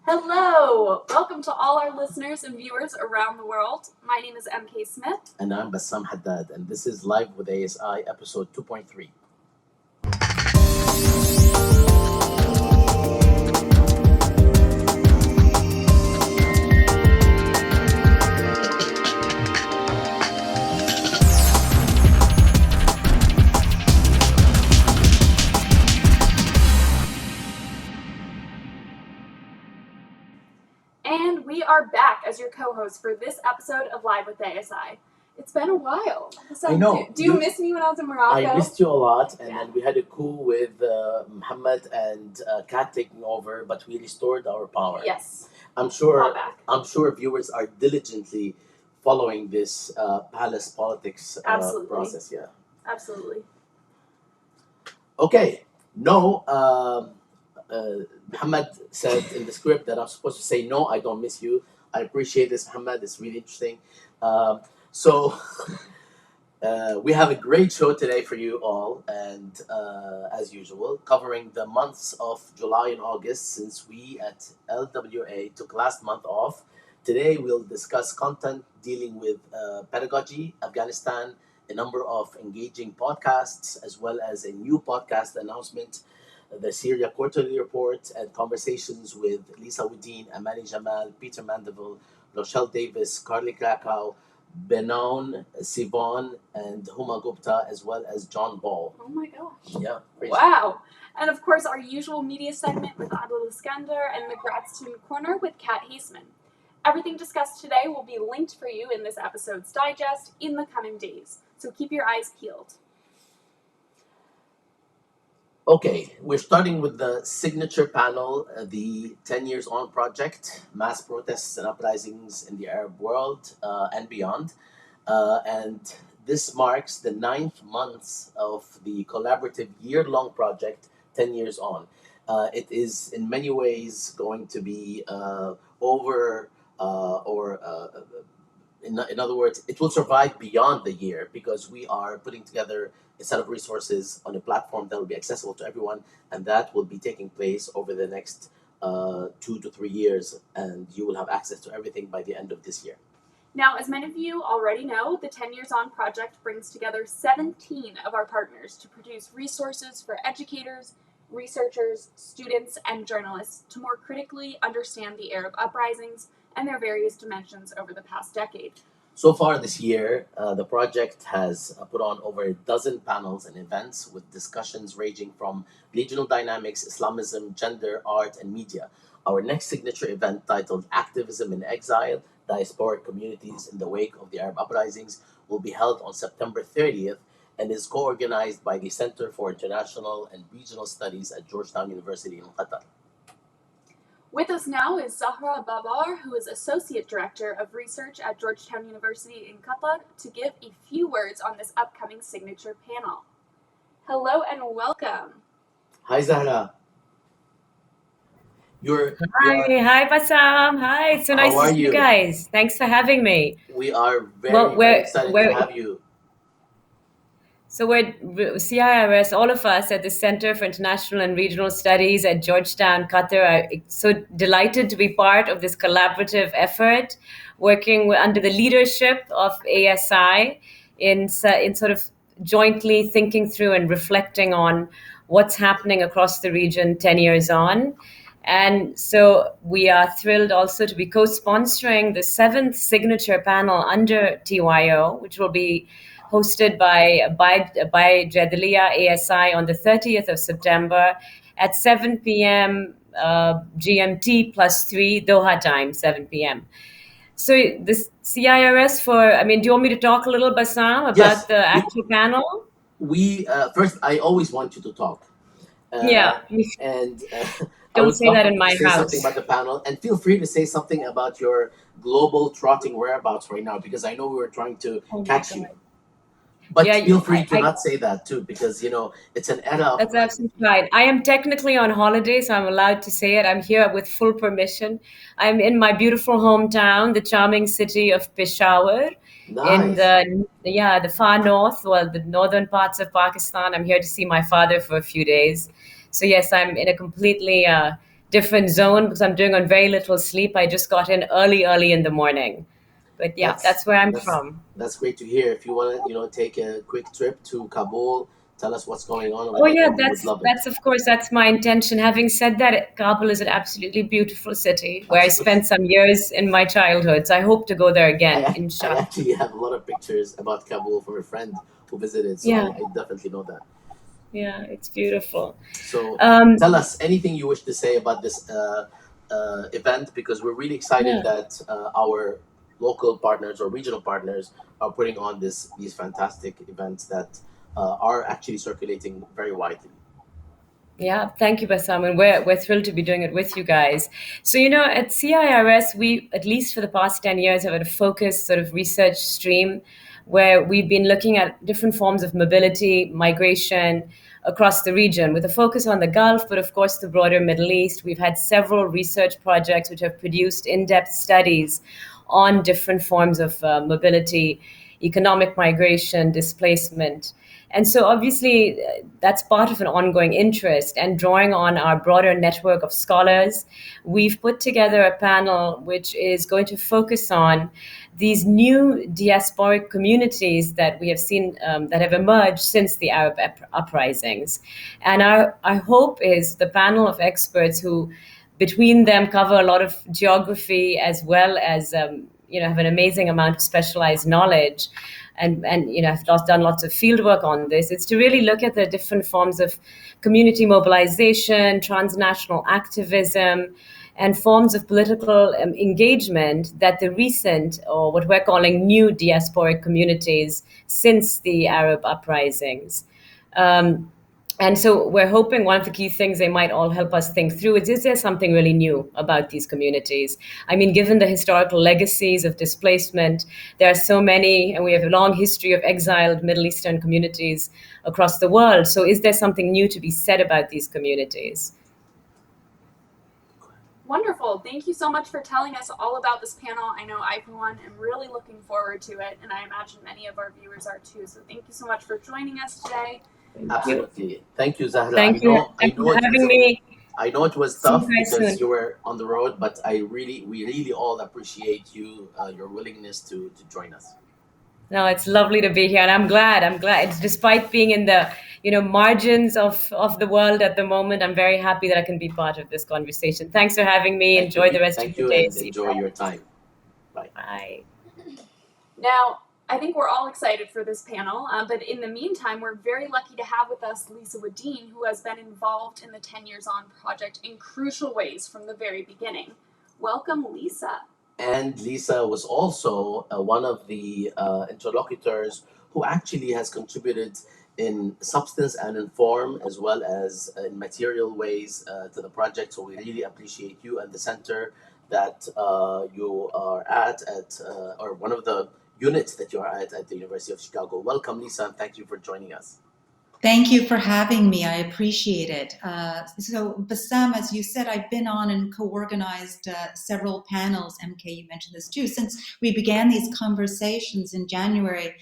Hello! Welcome to all our listeners and viewers around the world. My name is MK Smith. And I'm Bassam Haddad, and this is Live with ASI, episode 2.3. And we are back as your co-host for this episode of Live with ASI. It's been a while. So I know. Do you miss me when I was in Morocco? I missed you a lot, and Yeah. then we had a coup with Muhammad and Kat taking over, but we restored our power. Yes. I'm All sure. back. I'm sure viewers are diligently following this palace politics Absolutely. process. Yeah. Absolutely. Okay. No. Muhammad said in the script that I'm supposed to say no. I don't miss you. I appreciate this, Muhammad. It's really interesting. So we have a great show today for you all, and as usual, covering the months of July and August since we at LWA took last month off. Today we'll discuss content dealing with pedagogy, Afghanistan, a number of engaging podcasts, as well as a new podcast announcement, the Syria Quarterly Report, and conversations with Lisa Wedeen, Amaney Jamal, Peter Mandaville, Rochelle Davis, Carly Krakow, Benon Sevon, and Huma Gupta, as well as John Ball. Oh my gosh. Yeah, crazy. Wow. And of course, our usual media segment with Adel Iskandar and the Grad Student Corner with Kat Haseman. Everything discussed today will be linked for you in this episode's digest in the coming days, so keep your eyes peeled. Okay, we're starting with the signature panel, the 10 Years On project, mass protests and uprisings in the Arab world and beyond. And this marks the 9th month of the collaborative year-long project, 10 Years On. It is in many ways going to be in other words, it will survive beyond the year because we are putting together a set of resources on a platform that will be accessible to everyone, and that will be taking place over the next 2 to 3 years, and you will have access to everything by the end of this year. Now, as many of you already know, the 10 Years On project brings together 17 of our partners to produce resources for educators, researchers, students, and journalists to more critically understand the Arab uprisings and their various dimensions over the past decade. So far this year, the project has put on over a dozen panels and events with discussions ranging from regional dynamics, Islamism, gender, art, and media. Our next signature event, titled Activism in Exile, Diasporic Communities in the Wake of the Arab Uprisings, will be held on September 30th and is co-organized by the Center for International and Regional Studies at Georgetown University in Qatar. With us now is Zahra Babar, who is Associate Director of Research at Georgetown University in Qatar, to give a few words on this upcoming signature panel. Hello and welcome. Hi, Zahra. Hi, Bassam. Hi, it's so nice How to are see you you? guys. Thanks for having me. We are very, Well, very we're excited we're to have you. so we're CIRS. All of us at the Center for International and Regional Studies at Georgetown, Qatar, are so delighted to be part of this collaborative effort, working under the leadership of ASI in sort of jointly thinking through and reflecting on what's happening across the region 10 years on. And so we are thrilled also to be co-sponsoring the 7th signature panel under TYO, which will be hosted by Jadalia ASI on the 30th of September at 7 p.m. GMT +3 Doha time, 7 p.m. So the CIRS do you want me to talk a little, Bassam, about Yes, the actual panel? we first, I always want you to talk. Yeah, And I don't would say love that for in you to my say something house. about the panel, and feel free to say something about your global trotting whereabouts right now, because I know we were trying to Oh my catch you. God. But Yeah, feel free to I not say that too, because it's an era of That's crisis. absolutely right. I am technically on holiday, so I'm allowed to say it. I'm here with full permission. I'm in my beautiful hometown, the charming city of Peshawar, in Nice. the far north, well, the northern parts of Pakistan. I'm here to see my father for a few days. So yes, I'm in a completely different zone because I'm doing on very little sleep. I just got in early in the morning. But yeah, that's where I'm from. That's great to hear. If you want to, take a quick trip to Kabul, tell us what's going on Oh over yeah, there. We would love it. that's of course that's my intention. Having said that, Kabul is an absolutely beautiful city where I Absolutely. spent some years in my childhood. So I hope to go there again, I inshallah. actually have a lot of pictures about Kabul from a friend who visited, so Yeah, I definitely know that. yeah, it's beautiful. So Um, tell us anything you wish to say about this event, because we're really excited yeah. that our local partners or regional partners are putting on these fantastic events that are actually circulating very widely. Yeah, thank you, Bassam, and we're thrilled to be doing it with you guys. So at CIRS, we at least for the past 10 years have had a focused sort of research stream where we've been looking at different forms of mobility, migration across the region, with a focus on the Gulf, but of course the broader Middle East. We've had several research projects which have produced in-depth studies on different forms of mobility, economic migration, displacement. And so, obviously, that's part of an ongoing interest. And drawing on our broader network of scholars, we've put together a panel which is going to focus on these new diasporic communities that we have seen that have emerged since the Arab uprisings. And our hope is the panel of experts who, between them, cover a lot of geography as well as have an amazing amount of specialized knowledge and I've done lots of field work on this. It's to really look at the different forms of community mobilization, transnational activism, and forms of political engagement that the recent, or what we're calling new diasporic communities since the Arab uprisings. And so we're hoping one of the key things they might all help us think through is there something really new about these communities? I mean, given the historical legacies of displacement, there are so many, and we have a long history of exiled Middle Eastern communities across the world. So is there something new to be said about these communities? Wonderful. Thank you so much for telling us all about this panel. I know I, for one, am really looking forward to it, and I imagine many of our viewers are too. So thank you so much for joining us today. Absolutely. Thank you, Zahra. Thank you. Thank you for having me. I know it was See you tough guys because soon. you were on the road, but we really all appreciate your willingness to join us. No, it's lovely to be here, and I'm glad. It's despite being in the margins of the world at the moment, I'm very happy that I can be part of this conversation. Thanks for having me. Enjoy the rest of the day. And enjoy your time. Bye. Bye. Now, I think we're all excited for this panel, but in the meantime, we're very lucky to have with us Lisa Wedeen, who has been involved in the 10 Years On project in crucial ways from the very beginning. Welcome, Lisa. And Lisa was also one of the interlocutors who actually has contributed in substance and in form, as well as in material ways to the project. So we really appreciate you and the center that you are at or one of the units that you are at the University of Chicago. Welcome, Lisa, and thank you for joining us. Thank you for having me. I appreciate it. So Bassam, as you said, I've been on and co-organized several panels. MK, you mentioned this too, since we began these conversations in January.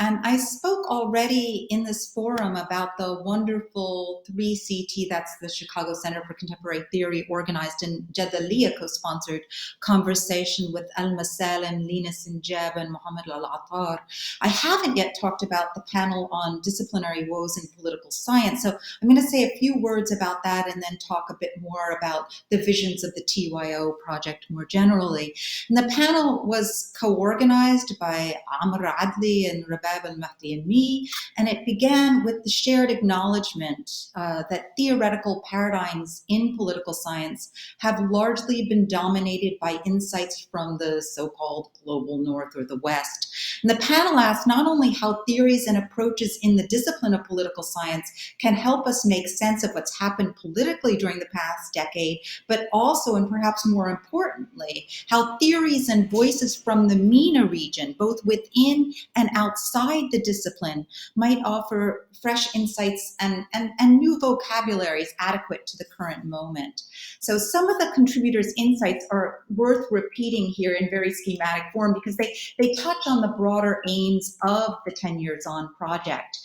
And I spoke already in this forum about the wonderful 3CT, that's the Chicago Center for Contemporary Theory, organized in Jadaliya co-sponsored conversation with Al-Masalim, Lina Sinjab, and Mohammed Al-Attar. I haven't yet talked about the panel on disciplinary woes in political science. So I'm going to say a few words about that and then talk a bit more about the visions of the TYO project more generally. And the panel was co-organized by Amr Adli and Rabab al-Mahdi and me, and it began with the shared acknowledgement that theoretical paradigms in political science have largely been dominated by insights from the so-called global north or the west. And the panel asked not only how theories and approaches in the discipline of political science can help us make sense of what's happened politically during the past decade, but also, and perhaps more importantly, how theories and voices from the MENA region, both within and outside the discipline, might offer fresh insights and new vocabularies adequate to the current moment. So some of the contributors' insights are worth repeating here in very schematic form because they touch on the broader aims of the 10 Years On project.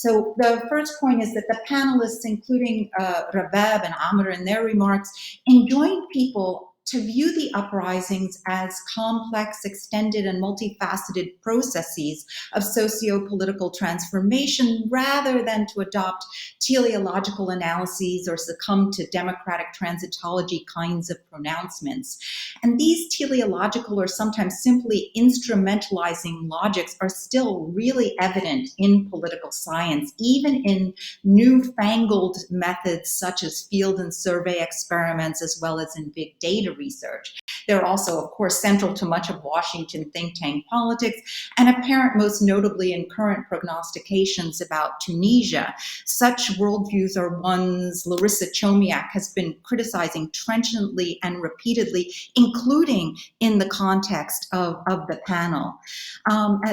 So the first point is that the panelists, including Rabab and Amr in their remarks, enjoined people to view the uprisings as complex, extended, and multifaceted processes of socio-political transformation rather than to adopt teleological analyses or succumb to democratic transitology kinds of pronouncements. And these teleological or sometimes simply instrumentalizing logics are still really evident in political science, even in newfangled methods such as field and survey experiments, as well as in big data research. They're also, of course, central to much of Washington think tank politics and apparent most notably in current prognostications about Tunisia. Such worldviews are ones Larissa Chomiak has been criticizing trenchantly and repeatedly, including in the context of the panel.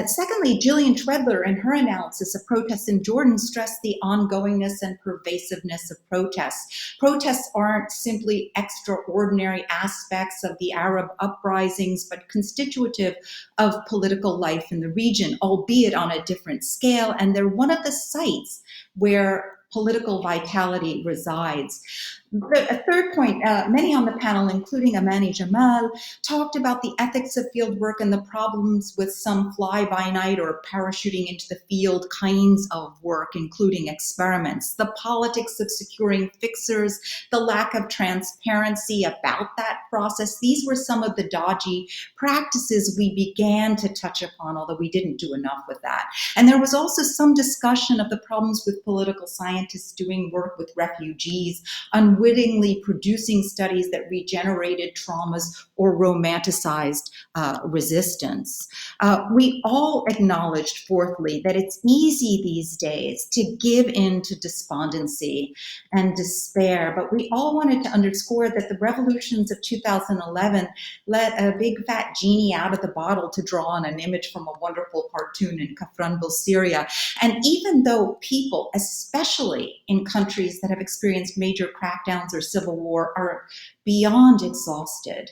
Secondly, Gillian Treadler, in her analysis of protests in Jordan, stressed the ongoingness and pervasiveness of protests. Protests aren't simply extraordinary aspects of the Arab uprisings, but constitutive of political life in the region, albeit on a different scale, and they're one of the sites where political vitality resides. A third point, many on the panel, including Amaney Jamal, talked about the ethics of field work and the problems with some fly-by-night or parachuting into the field kinds of work, including experiments, the politics of securing fixers, the lack of transparency about that process. These were some of the dodgy practices we began to touch upon, although we didn't do enough with that. And there was also some discussion of the problems with political scientists doing work with refugees, unwittingly producing studies that regenerated traumas or romanticized resistance. We all acknowledged, fourthly, that it's easy these days to give in to despondency and despair, but we all wanted to underscore that the revolutions of 2011 let a big fat genie out of the bottle, to draw on an image from a wonderful cartoon in Kafranville, Syria. And even though people, especially in countries that have experienced major crackdowns or civil war, are beyond exhausted,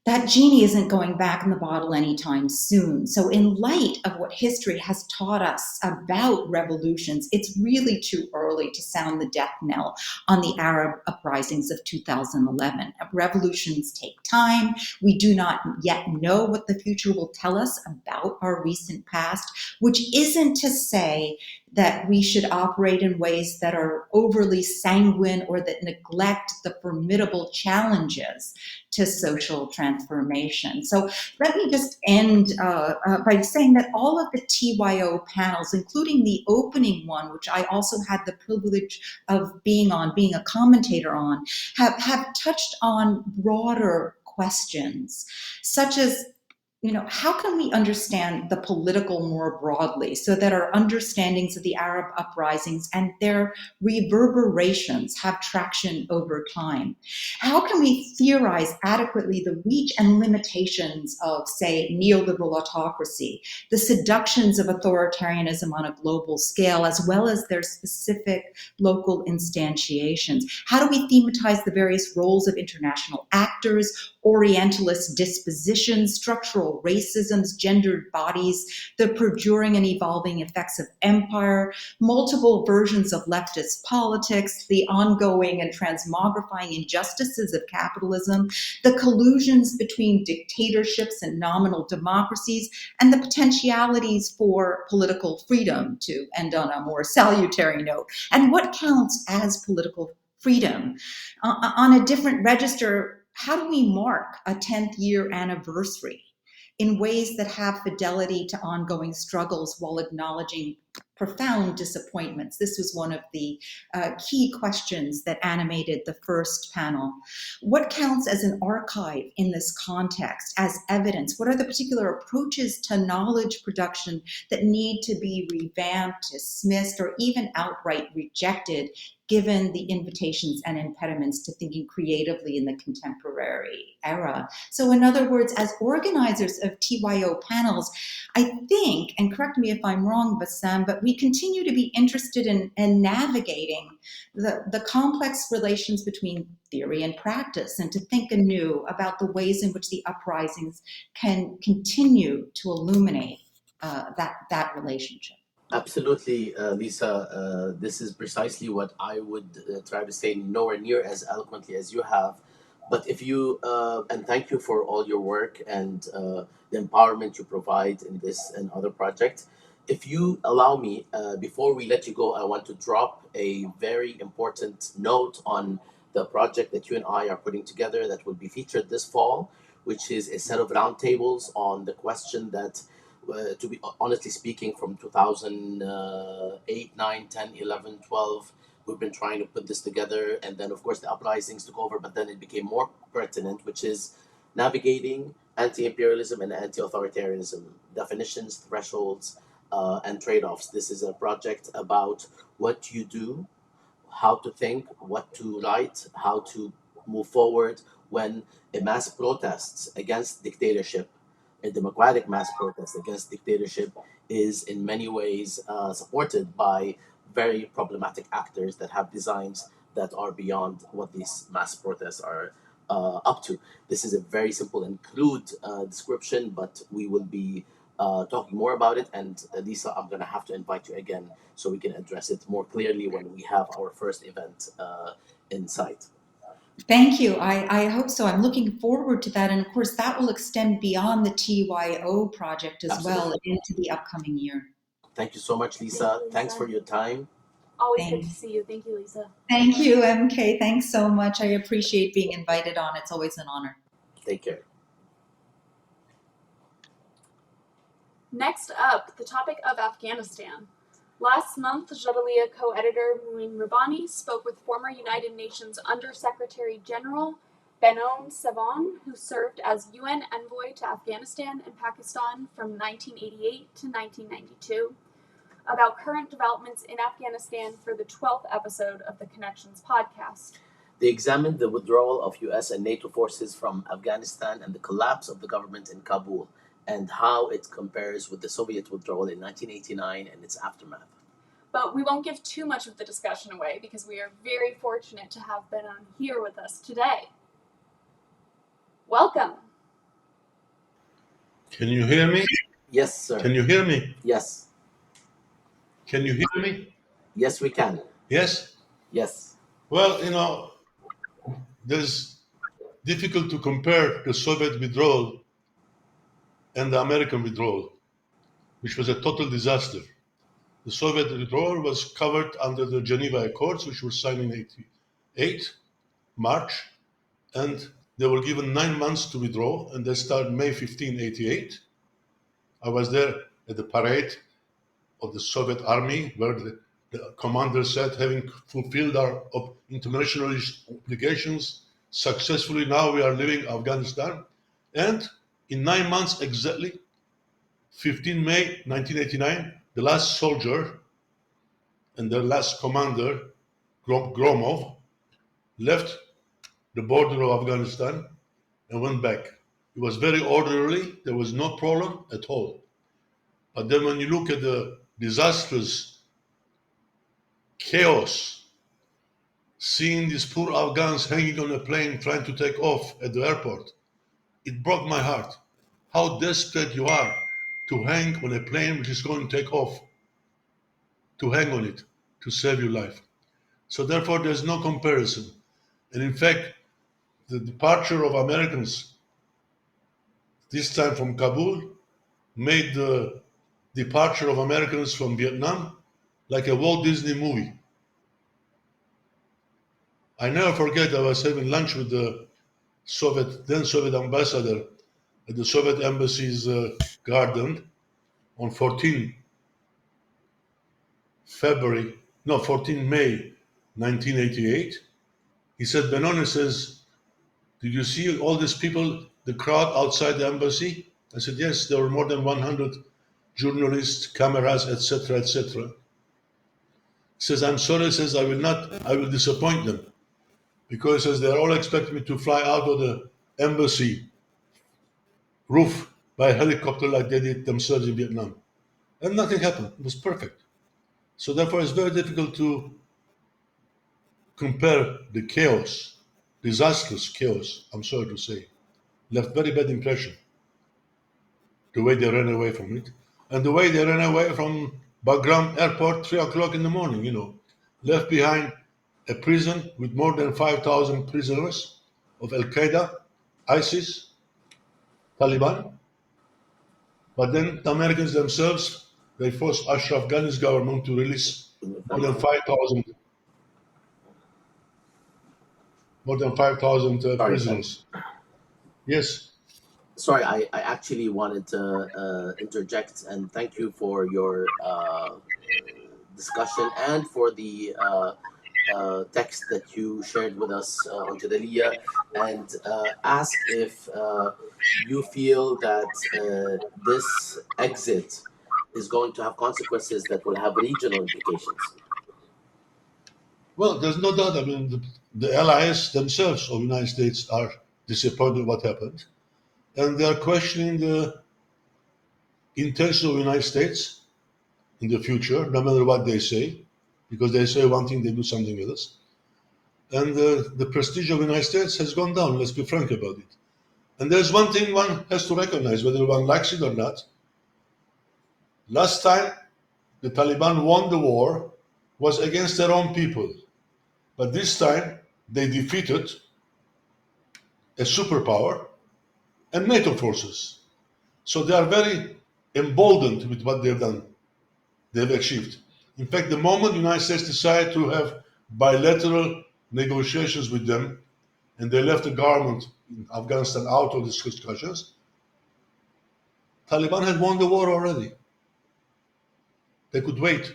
that genie isn't going back in the bottle anytime soon. So in light of what history has taught us about revolutions, it's really too early to sound the death knell on the Arab uprisings of 2011. Revolutions take time. We do not yet know what the future will tell us about our recent past, which isn't to say that we should operate in ways that are overly sanguine or that neglect the formidable challenges to social transformation. So let me just end by saying that all of the TYO panels, including the opening one, which I also had the privilege of being a commentator on, have touched on broader questions, such as, how can we understand the political more broadly so that our understandings of the Arab uprisings and their reverberations have traction over time? How can we theorize adequately the reach and limitations of, say, neoliberal autocracy, the seductions of authoritarianism on a global scale, as well as their specific local instantiations? How do we thematize the various roles of international actors, Orientalist dispositions, structural racisms, gendered bodies, the perduring and evolving effects of empire, multiple versions of leftist politics, the ongoing and transmogrifying injustices of capitalism, the collusions between dictatorships and nominal democracies, and the potentialities for political freedom, to end on a more salutary note, and what counts as political freedom. On a different register, how do we mark a 10th year anniversary in ways that have fidelity to ongoing struggles while acknowledging profound disappointments? This was one of the key questions that animated the first panel. What counts as an archive in this context, as evidence? What are the particular approaches to knowledge production that need to be revamped, dismissed, or even outright rejected, given the invitations and impediments to thinking creatively in the contemporary era? So in other words, as organizers of TYO panels, I think, and correct me if I'm wrong, Bassam, but we continue to be interested in navigating the complex relations between theory and practice, and to think anew about the ways in which the uprisings can continue to illuminate that relationship. Absolutely, Lisa. This is precisely what I would try to say, nowhere near as eloquently as you have. But if you, and thank you for all your work and the empowerment you provide in this and other projects. If you allow me, before we let you go, I want to drop a very important note on the project that you and I are putting together that will be featured this fall, which is a set of roundtables on the question that to be honestly speaking, from 2008, 9, 10, 11, 12, we've been trying to put this together. And then, of course, the uprisings took over, but then it became more pertinent, which is navigating anti imperialism and anti authoritarianism, definitions, thresholds, and trade offs. This is a project about what you do, how to think, what to write, how to move forward when a mass protests against dictatorship, a democratic mass protest against dictatorship, is in many ways supported by very problematic actors that have designs that are beyond what these mass protests are up to. This is a very simple and crude description, but we will be talking more about it. And Lisa, I'm going to have to invite you again so we can address it more clearly when we have our first event in sight. Thank you. I hope so. I'm looking forward to that. And of course, that will extend beyond the TYO project as Absolutely. well into the upcoming year. Thank you so much, Lisa. Thank you, Lisa. Thanks for your time. Always good Thanks. to see you. Thank you, Lisa. Thank you, MK. Thanks so much. I appreciate being invited on. It's always an honor. Take care. Next up, the topic of Afghanistan. Last month, Jadaliya co-editor Mouin Rabbani spoke with former United Nations Under-Secretary General Benon Sevon, who served as UN envoy to Afghanistan and Pakistan from 1988 to 1992, about current developments in Afghanistan for the 12th episode of the Connections podcast. They examined the withdrawal of US and NATO forces from Afghanistan and the collapse of the government in Kabul, and how it compares with the Soviet withdrawal in 1989 and its aftermath. But we won't give too much of the discussion away because we are very fortunate to have Benon here with us today. Welcome. Can you hear me? Yes, sir. Can you hear me? Yes. Can you hear me? Yes, we can. Yes? Yes. Well, there's difficult to compare the Soviet withdrawal and the American withdrawal, which was a total disaster. The Soviet withdrawal was covered under the Geneva Accords, which were signed in 88, March, and they were given 9 months to withdraw, and they started May 15, 88. I was there at the parade of the Soviet army, where the commander said, having fulfilled our international obligations successfully, now we are leaving Afghanistan. And in 9 months exactly, 15 May 1989, the last soldier and the last commander, Gromov, left the border of Afghanistan and went back. It was very orderly. There was no problem at all. But then when you look at the disastrous chaos, seeing these poor Afghans hanging on a plane trying to take off at the airport, it broke my heart. How desperate you are to hang on a plane which is going to take off, to hang on it, to save your life. So therefore, there's no comparison. And in fact, the departure of Americans, this time from Kabul, made the departure of Americans from Vietnam like a Walt Disney movie. I never forget, I was having lunch with the then Soviet ambassador at the Soviet embassy's garden on 14 May 1988. He said, Benon, says, did you see all these people, the crowd outside the embassy? I said, yes, there were more than 100 journalists, cameras, etc., etc. He says, I'm sorry, says, I will disappoint them. Because says they're all expecting me to fly out of the embassy roof by helicopter like they did themselves in Vietnam. And nothing happened. It was perfect. So therefore, it's very difficult to compare the chaos, disastrous chaos, I'm sorry to say, left very bad impression. The way they ran away from it, and the way they ran away from Bagram Airport, 3 o'clock in the morning, left behind a prison with more than 5,000 prisoners of Al Qaeda, ISIS, Taliban. But then the Americans themselves, they forced Ashraf Ghani's government to release more than 5,000 prisoners. Yes. Sorry, I actually wanted to interject and thank you for your discussion and for the text that you shared with us on Jadaliya, and ask if you feel that this exit is going to have consequences that will have regional implications. Well, there's no doubt. I mean, the allies themselves of the United States are disappointed with what happened, and they are questioning the intention of the United States in the future, no matter what they say, because they say one thing, they do something else. And the prestige of the United States has gone down, let's be frank about it. And there's one thing one has to recognize, whether one likes it or not. Last time the Taliban won the war was against their own people. But this time they defeated a superpower and NATO forces. So they are very emboldened with what they've done, they've achieved. In fact, the moment the United States decided to have bilateral negotiations with them, and they left the government in Afghanistan out of these discussions, Taliban had won the war already. They could wait.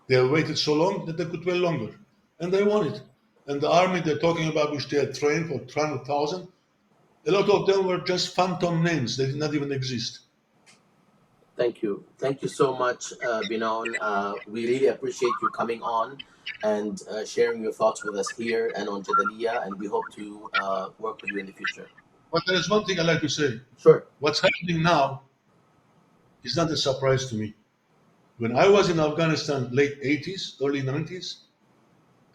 They have waited so long that they could wait longer. And they won it. And the army they're talking about, which they had trained for 300,000, a lot of them were just phantom names. They did not even exist. Thank you. Thank you so much, Benon. We really appreciate you coming on and sharing your thoughts with us here and on Jadaliya, and we hope to work with you in the future. But there is one thing I'd like to say. Sure. What's happening now is not a surprise to me. When I was in Afghanistan, late 80s, early 90s,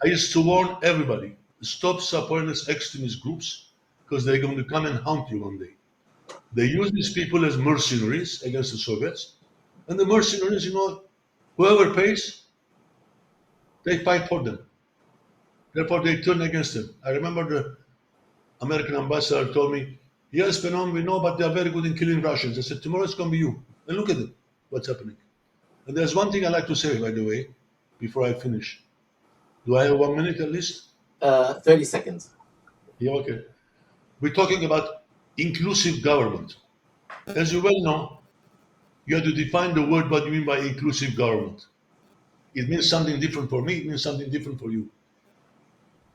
I used to warn everybody, stop supporting these extremist groups because they're going to come and hunt you one day. They use these people as mercenaries against the Soviets. And the mercenaries, whoever pays, they fight for them. Therefore, they turn against them. I remember the American ambassador told me, yes, Benon, we know, but they are very good in killing Russians. I said, tomorrow it's going to be you. And look at it, what's happening. And there's one thing I like to say, by the way, before I finish. Do I have 1 minute at least? 30 seconds. Yeah, okay. We're talking about inclusive government. As you well know, you have to define the word what you mean by inclusive government. It means something different for me, it means something different for you.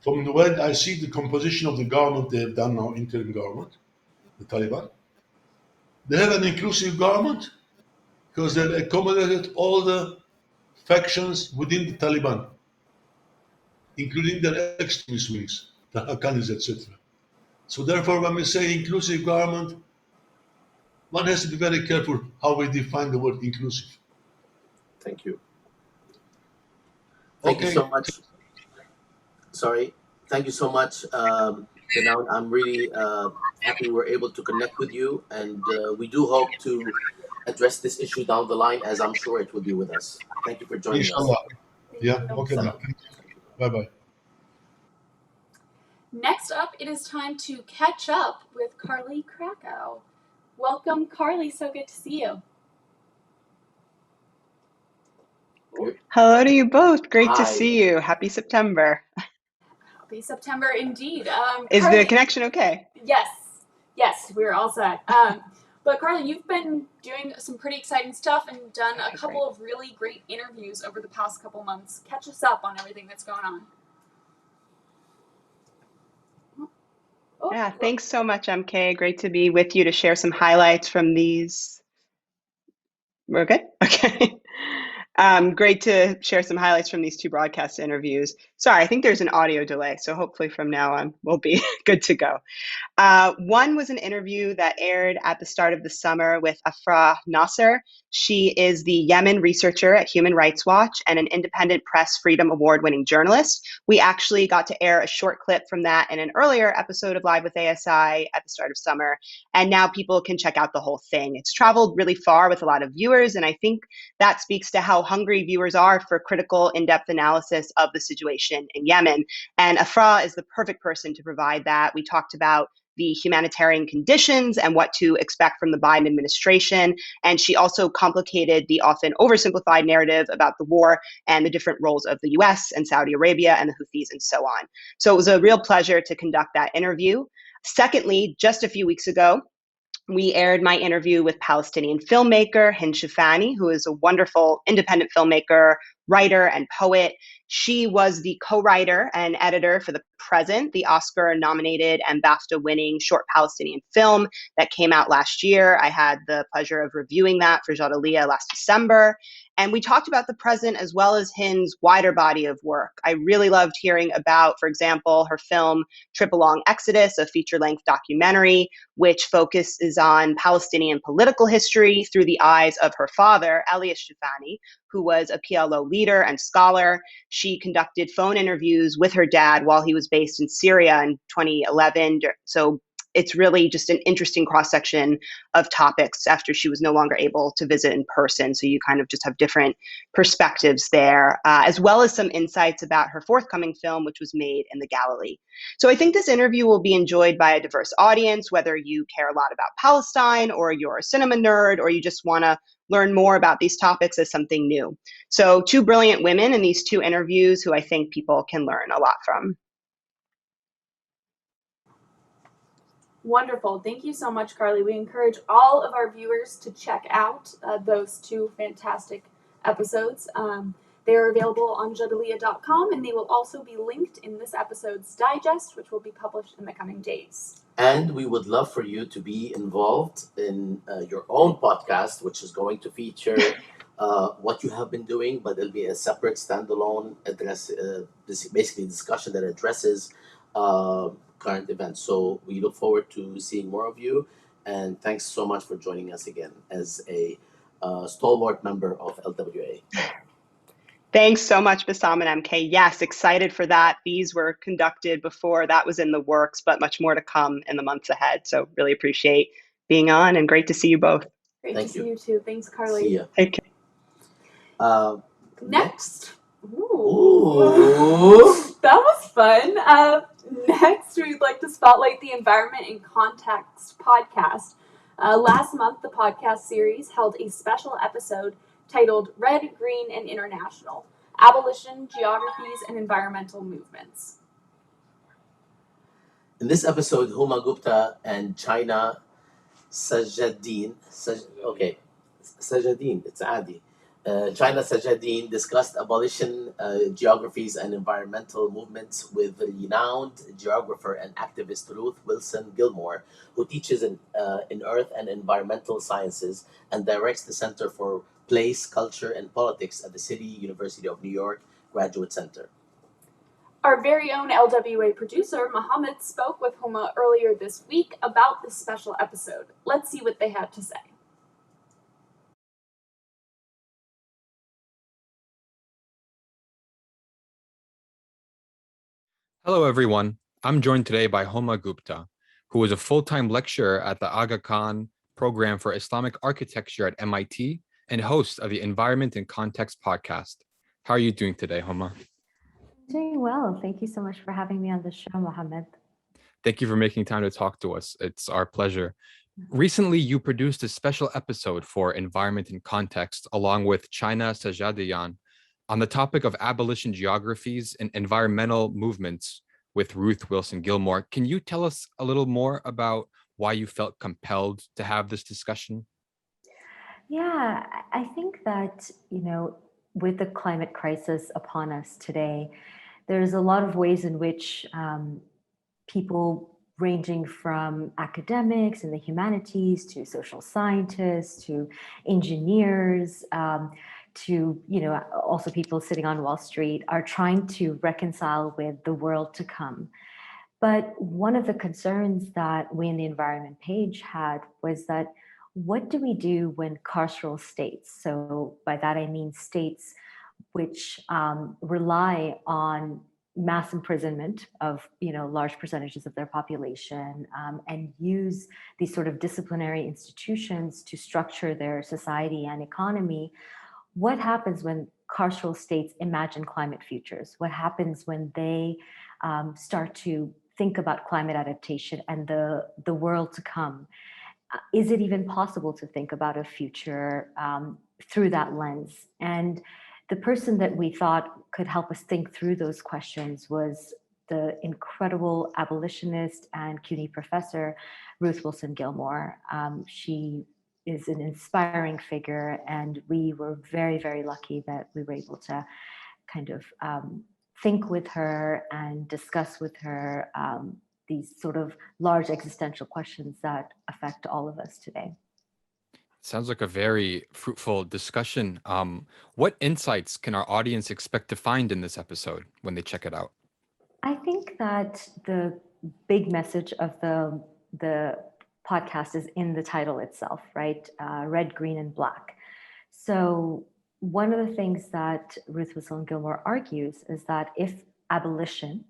From the way I see the composition of the government they have done now, interim government, the Taliban, they have an inclusive government because they've accommodated all the factions within the Taliban, including their extremist wings, the Haqqanis, etc. So therefore, when we say inclusive government, one has to be very careful how we define the word inclusive. Thank you. Thank you so much. Sorry. Thank you so much. Benon, I'm really happy we were able to connect with you, and we do hope to address this issue down the line, as I'm sure it will be with us. Thank you for joining Inshallah. us. Yeah, okay. Bye-bye. Next up, it is time to catch up with Carly Krakow. Welcome, Carly. So good to see you. Hello to you both. Great to Hi. see you. Happy September. Happy September indeed. Is Carly, the connection okay? Yes, we're all set. But Carly, you've been doing some pretty exciting stuff and done a couple of really great interviews over the past couple months. Catch us up on everything that's going on. Yeah, thanks so much, MK. Great to be with you to share some highlights from these. We're good? Okay. Great to share some highlights from these two broadcast interviews. Sorry, I think there's an audio delay, so hopefully from now on we'll be good to go. One was an interview that aired at the start of the summer with Afra Nasser. She is the Yemen researcher at Human Rights Watch and an Independent Press Freedom Award-winning journalist. We actually got to air a short clip from that in an earlier episode of Live with ASI at the start of summer, and now people can check out the whole thing. It's traveled really far with a lot of viewers, and I think that speaks to how hungry viewers are for critical, in-depth analysis of the situation in Yemen. And Afra is the perfect person to provide that. We talked about the humanitarian conditions and what to expect from the Biden administration. And she also complicated the often oversimplified narrative about the war and the different roles of the US and Saudi Arabia and the Houthis and so on. So it was a real pleasure to conduct that interview. Secondly, just a few weeks ago, we aired my interview with Palestinian filmmaker Hind Shafani, who is a wonderful independent filmmaker, writer, and poet. She was the co-writer and editor for The Present, the Oscar-nominated and BAFTA-winning short Palestinian film that came out last year. I had the pleasure of reviewing that for Jadaliyya last December. And we talked about The Present as well as Hind's wider body of work. I really loved hearing about, for example, her film Trip Along Exodus, a feature-length documentary, which focuses on Palestinian political history through the eyes of her father, Elias Shafani, who was a PLO leader and scholar. She conducted phone interviews with her dad while he was based in Syria in 2011. So it's really just an interesting cross-section of topics after she was no longer able to visit in person. So you kind of just have different perspectives there, as well as some insights about her forthcoming film, which was made in the Galilee. So I think this interview will be enjoyed by a diverse audience, whether you care a lot about Palestine or you're a cinema nerd or you just want to learn more about these topics as something new. So two brilliant women in these two interviews who I think people can learn a lot from. Wonderful. Thank you so much, Carly. We encourage all of our viewers to check out those two fantastic episodes. They are available on jadaliyya.com, and they will also be linked in this episode's digest, which will be published in the coming days. And we would love for you to be involved in your own podcast, which is going to feature what you have been doing, but it'll be a separate standalone address, basically discussion that addresses current events. So we look forward to seeing more of you. And thanks so much for joining us again as a stalwart member of LWA. Thanks so much, Bassam and MK. Yes, excited for that. These were conducted before that was in the works, but much more to come in the months ahead. So really appreciate being on and great to see you both. Great Thank to see you. you too. Thanks, Carly. See ya. Okay. Next. Ooh. That was fun. Next, we'd like to spotlight the Environment in Context podcast. Last month, the podcast series held a special episode titled Red, Green, and International, Abolition, Geographies, and Environmental Movements. In this episode, Huma Gupta and China Sajadin, it's Adi. China Sajadin discussed abolition, geographies, and environmental movements with the renowned geographer and activist Ruth Wilson Gilmore, who teaches in Earth and Environmental Sciences and directs the Center for Place, Culture, and Politics at the City University of New York Graduate Center. Our very own LWA producer, Mohammed, spoke with Huma earlier this week about this special episode. Let's see what they had to say. Hello, everyone. I'm joined today by Homa Gupta, who is a full-time lecturer at the Aga Khan Program for Islamic Architecture at MIT and host of the Environment in Context podcast. How are you doing today, Homa? Doing well. Thank you so much for having me on the show, Mohammed. Thank you for making time to talk to us. It's our pleasure. Recently, you produced a special episode for Environment in Context along with China Sajadian on the topic of abolition geographies and environmental movements with Ruth Wilson Gilmore. Can you tell us a little more about why you felt compelled to have this discussion? Yeah, I think that, with the climate crisis upon us today, there's a lot of ways in which people ranging from academics and the humanities to social scientists to engineers to also people sitting on Wall Street are trying to reconcile with the world to come. But one of the concerns that we in the environment page had was that what do we do when carceral states, so by that I mean states which rely on mass imprisonment of large percentages of their population and use these sort of disciplinary institutions to structure their society and economy, what happens when carceral states imagine climate futures? What happens when they start to think about climate adaptation and the world to come? Is it even possible to think about a future through that lens? And the person that we thought could help us think through those questions was the incredible abolitionist and CUNY professor, Ruth Wilson Gilmore. She is an inspiring figure, and we were very, very lucky that we were able to kind of think with her and discuss with her these sort of large existential questions that affect all of us today. Sounds like a very fruitful discussion. What insights can our audience expect to find in this episode when they check it out? I think that the big message of the podcast is in the title itself, right? Red, green, and black. So one of the things that Ruth Wilson Gilmore argues is that if abolition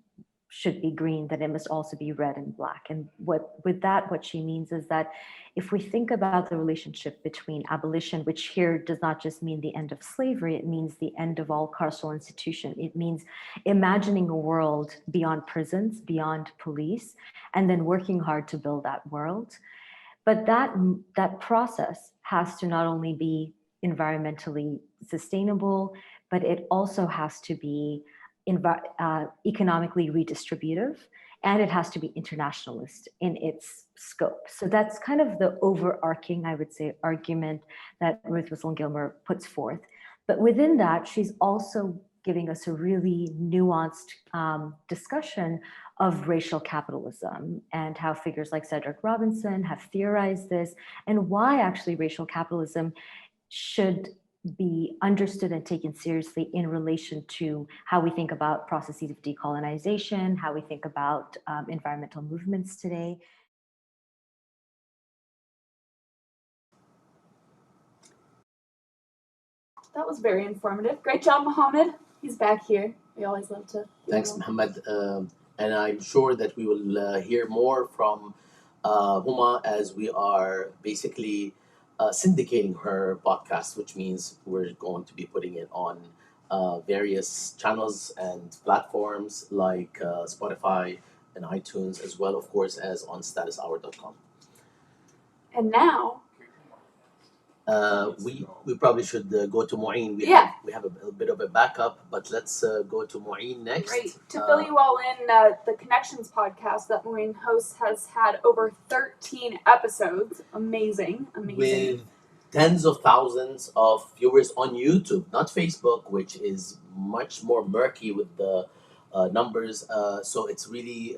should be green, then it must also be red and black. And what she means is that if we think about the relationship between abolition, which here does not just mean the end of slavery, it means the end of all carceral institution. It means imagining a world beyond prisons, beyond police, and then working hard to build that world. But that process has to not only be environmentally sustainable, but it also has to be economically redistributive, and it has to be internationalist in its scope. So that's kind of the overarching, I would say, argument that Ruth Wilson Gilmore puts forth. But within that, she's also giving us a really nuanced discussion of racial capitalism and how figures like Cedric Robinson have theorized this, and why actually racial capitalism should be understood and taken seriously in relation to how we think about processes of decolonization, how we think about environmental movements today. That was very informative. Great job, Mohammed. He's back here. We always love to. Thanks, Mohammed. And I'm sure that we will hear more from Huma as we are basically syndicating her podcast, which means we're going to be putting it on various channels and platforms like Spotify and iTunes, as well, of course, as on statushour.com. And now, we probably should go to Mouin. We have a bit of a backup, but let's go to Mouin next. Great. To fill you all in, the Connections podcast that Mouin hosts has had over 13 episodes. Amazing. With tens of thousands of viewers on YouTube, not Facebook, which is much more murky with the numbers. So it's really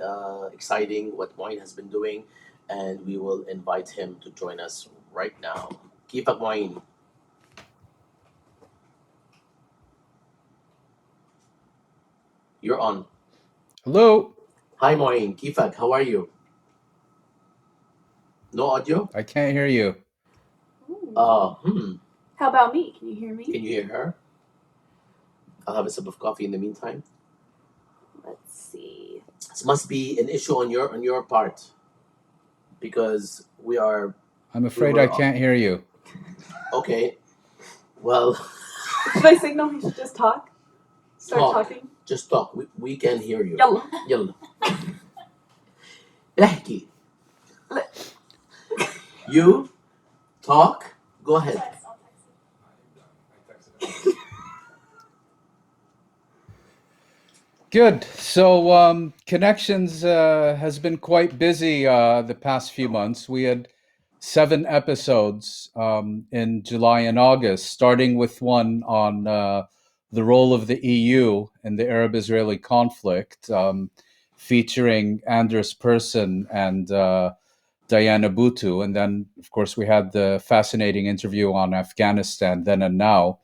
exciting what Mouin has been doing, and we will invite him to join us right now. كيفك معين؟ You're on. Hello. Hi, Mouin. كيفك? How are you? No audio? I can't hear you. How about me? Can you hear me? Can you hear her? I'll have a sip of coffee in the meantime. Let's see. This must be an issue on your part, because we are. I'm afraid I can't hear you. Okay. Well. Should I signal he should just talk? Start talking? Just talk. We can hear you. Yalla. Yalla. احكي. You talk. Go ahead. Good. So Connections has been quite busy the past few months. We had 7 episodes in July and August, starting with one on the role of the EU in the Arab-Israeli conflict, featuring Anders Persson and Diana Bhuttu. And then, of course, we had the fascinating interview on Afghanistan, Then and Now,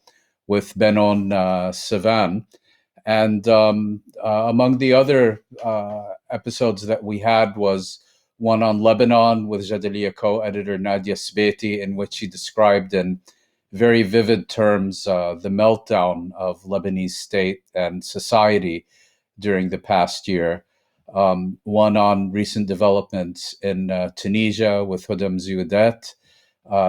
with Benon Sevon. And among the other episodes that we had was one on Lebanon with Jadaliya co-editor Nadia Sbeiti, in which she described in very vivid terms the meltdown of Lebanese state and society during the past year. One on recent developments in Tunisia with Hudam Zioudet,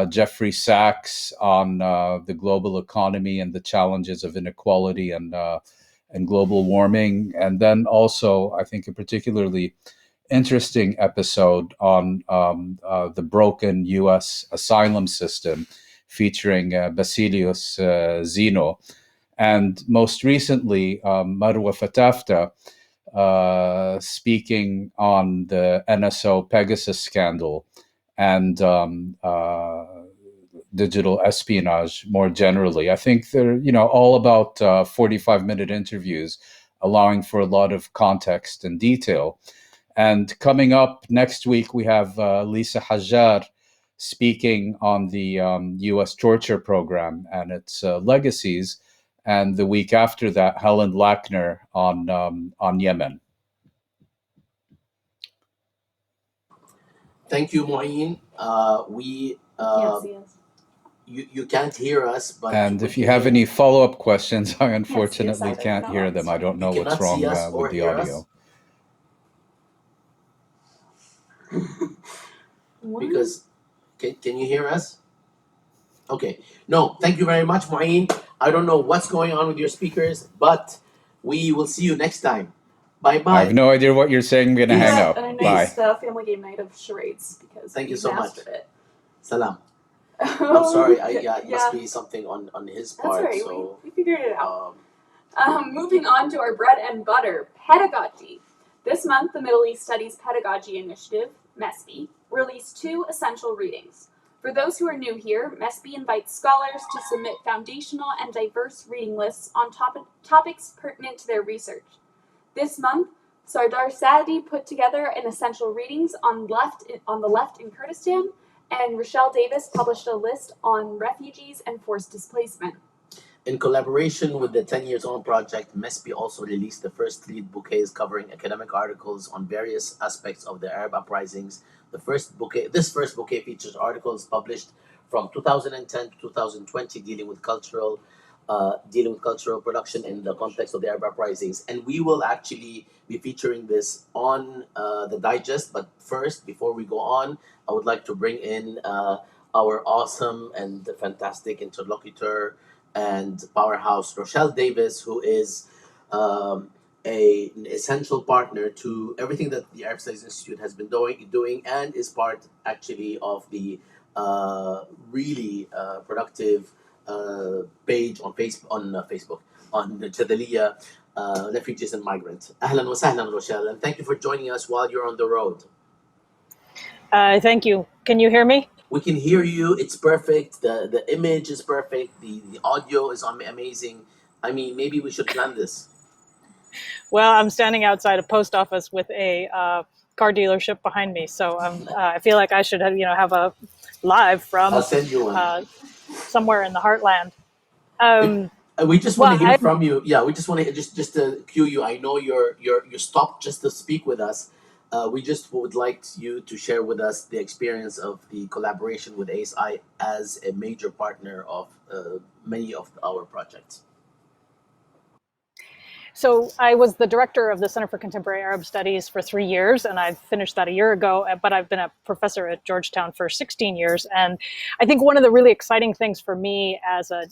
Jeffrey Sachs on the global economy and the challenges of inequality and global warming. And then also, I think, a particularly interesting episode on the broken U.S. asylum system, featuring Basilius Zeno. And most recently, Marwa Fatafta, speaking on the NSO Pegasus scandal and digital espionage more generally. I think they're, all about 45-minute interviews, allowing for a lot of context and detail. And coming up next week, we have Lisa Hajjar speaking on the U.S. torture program and its legacies. And the week after that, Helen Lackner on Yemen. Thank you, Mouin. Yes. You can't hear us, but and if you have any follow-up questions, I unfortunately Yes, can't hear them. I don't know what's cannot wrong see us or with the hear audio. Because can you hear us? Okay. No, thank you very much, Mouin. I don't know what's going on with your speakers, but we will see you next time. Bye-bye. I have no idea what you're saying. I'm going to hang up. A Bye. nice family game night of charades because Thank you we so much. mastered it. Salam. I'm sorry. It must be something on his part. That's right. So we figured it out. Moving on to our bread and butter, pedagogy. This month, the Middle East Studies Pedagogy Initiative, MESPI, released 2 essential readings. For those who are new here, MESPI invites scholars to submit foundational and diverse reading lists on topics pertinent to their research. This month, Sardar Saadi put together an essential readings on the left in Kurdistan, and Rochelle Davis published a list on refugees and forced displacement. in collaboration with the 10 Years On Project, MESPI also released the first 3 bouquets covering academic articles on various aspects of the Arab uprisings. This first bouquet features articles published from 2010 to 2020 dealing with cultural production in the context of the Arab uprisings. And we will actually be featuring this on the digest. But first, before we go on, I would like to bring in our awesome and fantastic interlocutor and powerhouse, Rochelle Davis, who is an essential partner to everything that the Arab Studies Institute has been doing and is part actually of the really productive page on Facebook on Jadaliya, Refugees and Migrants. Ahlan wa sahlan, Rochelle, and thank you for joining us while you're on the road. Thank you. Can you hear me? We can hear you. It's perfect. The image is perfect. The audio is amazing. I mean, maybe we should plan this. Well, I'm standing outside a post office with a car dealership behind me, so I feel like I should have a live from I'll send you one. Somewhere in the heartland. We just want to hear from you. Yeah, we just want to just to cue you. I know you stopped just to speak with us. We just would like you to share with us the experience of the collaboration with ASI as a major partner of many of our projects. So I was the director of the Center for Contemporary Arab Studies for 3 years, and I finished that a year ago, but I've been a professor at Georgetown for 16 years. And I think one of the really exciting things for me as a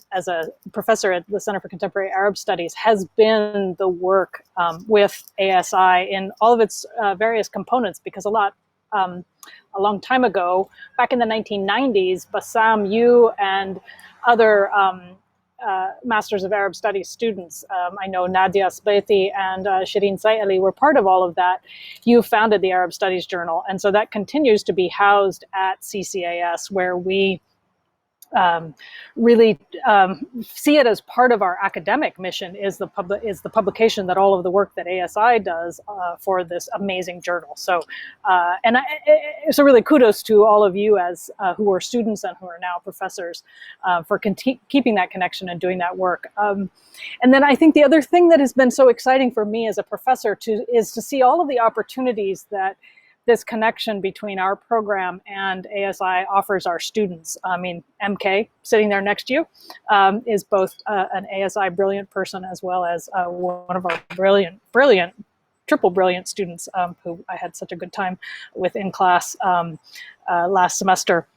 professor at the Center for Contemporary Arab Studies has been the work with ASI in all of its various components, because a long time ago, back in the 1990s, Bassam, you and other Masters of Arab Studies students, I know Nadia Sbaiti and Shireen Sayyali were part of all of that. You founded the Arab Studies Journal, and so that continues to be housed at CCAS, where we really see it as part of our academic mission is the publication that all of the work that ASI does for this amazing journal. So, so really kudos to all of you as who are students and who are now professors for keeping that connection and doing that work. And then I think the other thing that has been so exciting for me as a professor is to see all of the opportunities that this connection between our program and ASI offers our students. I mean, MK, sitting there next to you, is both an ASI brilliant person as well as one of our brilliant, triple brilliant students who I had such a good time with in class last semester.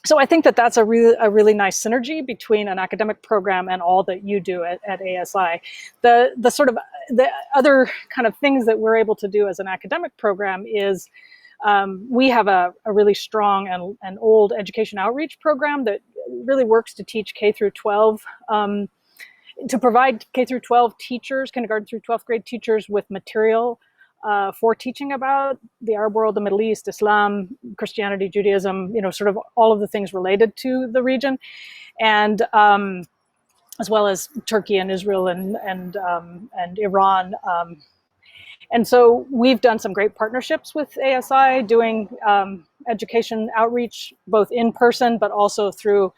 So I think that that's a really nice synergy between an academic program and all that you do at ASI. The sort of the other kind of things that we're able to do as an academic program is we have a really strong and old education outreach program that really works to teach K through 12, to provide K through 12 teachers, kindergarten through 12th grade teachers with material for teaching about the Arab world, the Middle East, Islam, Christianity, Judaism, sort of all of the things related to the region, and as well as Turkey and Israel and Iran. And so we've done some great partnerships with ASI, doing education outreach both in person, but also through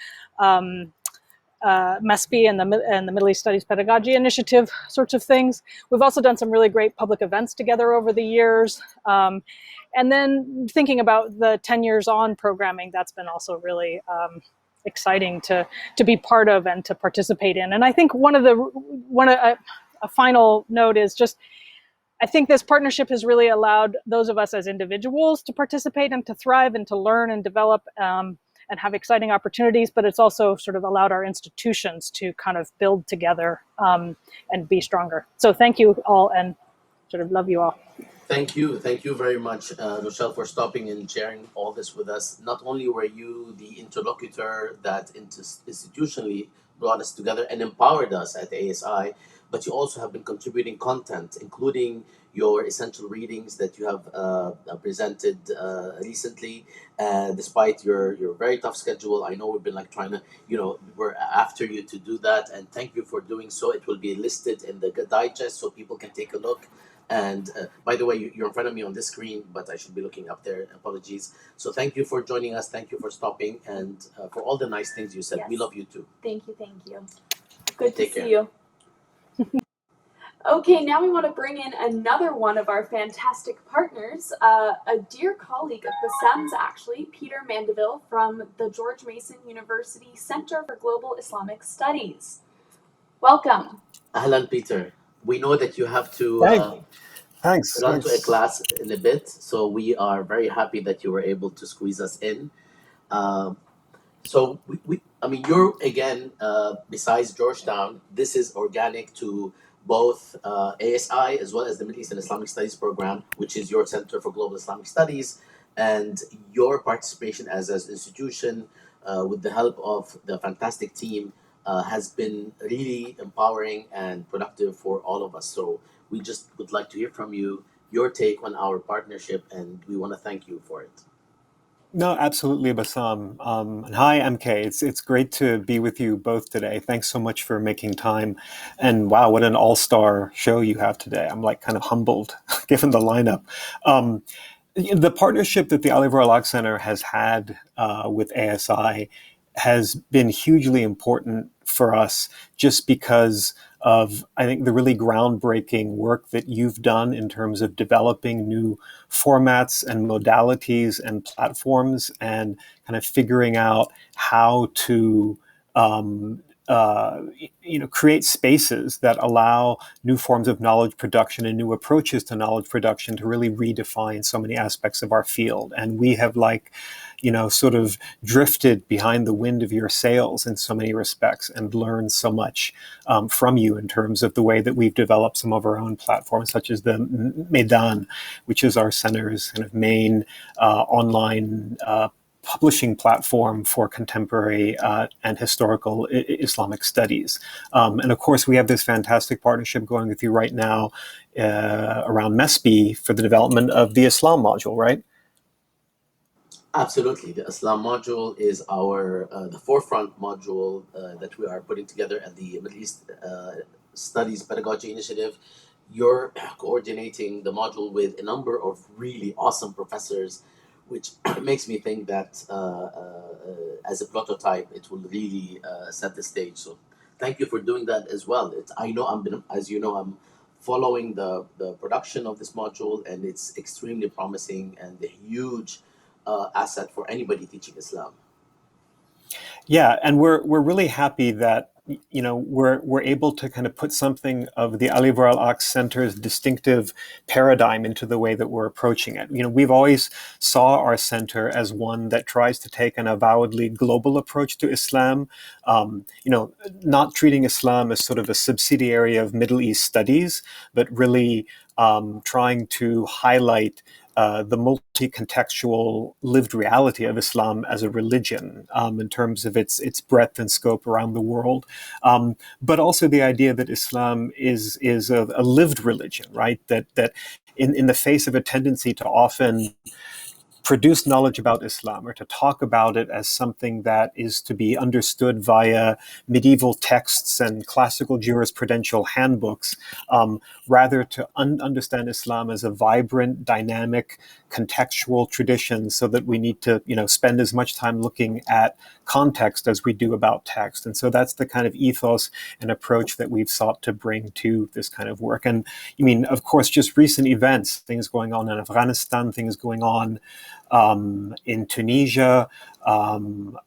MESPI and the Middle East Studies Pedagogy Initiative sorts of things. We've also done some really great public events together over the years. And then thinking about the 10 years on programming, that's been also really exciting to be part of and to participate in. And I think a final note is just, I think this partnership has really allowed those of us as individuals to participate and to thrive and to learn and develop and have exciting opportunities, but it's also sort of allowed our institutions to kind of build together and be stronger. So thank you all, and sort of love you all. Thank you very much, Rochelle, for stopping and sharing all this with us. Not only were you the interlocutor that institutionally brought us together and empowered us at ASI, but you also have been contributing content, including your essential readings that you have presented recently. Despite your very tough schedule, I know we've been trying to, we're after you to do that, and thank you for doing so. It will be listed in the digest so people can take a look. And by the way, you're in front of me on this screen, but I should be looking up there. Apologies. So thank you for joining us. Thank you for stopping, and for all the nice things you said. Yes. We love you too. Thank you. Good to see you. Okay, now we want to bring in another one of our fantastic partners, a dear colleague of Bassam's actually, Peter Mandaville from the George Mason University Center for Global Islamic Studies. Welcome. Ahlan, Peter. We know that you have to Thanks. run to a class in a bit, so we are very happy that you were able to squeeze us in. So you're again, besides Georgetown, this is organic to both ASI as well as the Middle East and Islamic Studies program, which is your Center for Global Islamic Studies, and your participation as an institution with the help of the fantastic team has been really empowering and productive for all of us. So we just would like to hear from you, your take on our partnership, and we want to thank you for it. No, absolutely, Bassam. And hi, MK. It's great to be with you both today. Thanks so much for making time. And wow, what an all-star show you have today. I'm kind of humbled given the lineup. The partnership that the Ali Verlag Center has had with ASI has been hugely important for us, just because of, I think, the really groundbreaking work that you've done in terms of developing new formats and modalities and platforms, and kind of figuring out how to create spaces that allow new forms of knowledge production and new approaches to knowledge production to really redefine so many aspects of our field. And we have sort of drifted behind the wind of your sails in so many respects, and learned so much from you in terms of the way that we've developed some of our own platforms, such as the Medan, which is our center's kind of main online publishing platform for contemporary and historical Islamic studies. And of course, we have this fantastic partnership going with you right now around MESPI for the development of the Islam module, right? Absolutely. The Islam module is our the forefront module that we are putting together at the Middle East Studies Pedagogy Initiative. You're coordinating the module with a number of really awesome professors, which makes me think that as a prototype, it will really set the stage. So thank you for doing that as well. I'm following the production of this module, and it's extremely promising and a huge asset for anybody teaching Islam. Yeah, and we're really happy that we're able to kind of put something of the Ali Ibn al-Aqs Center's distinctive paradigm into the way that we're approaching it. We've always saw our center as one that tries to take an avowedly global approach to Islam, not treating Islam as sort of a subsidiary of Middle East studies, but really trying to highlight the multi-contextual lived reality of Islam as a religion in terms of its breadth and scope around the world, but also the idea that Islam is a lived religion, right? That in the face of a tendency to often produce knowledge about Islam or to talk about it as something that is to be understood via medieval texts and classical jurisprudential handbooks, rather to understand Islam as a vibrant, dynamic, contextual tradition, so that we need to spend as much time looking at context as we do about text. And so that's the kind of ethos and approach that we've sought to bring to this kind of work. And of course, just recent events, things going on in Afghanistan, things going on in Tunisia, all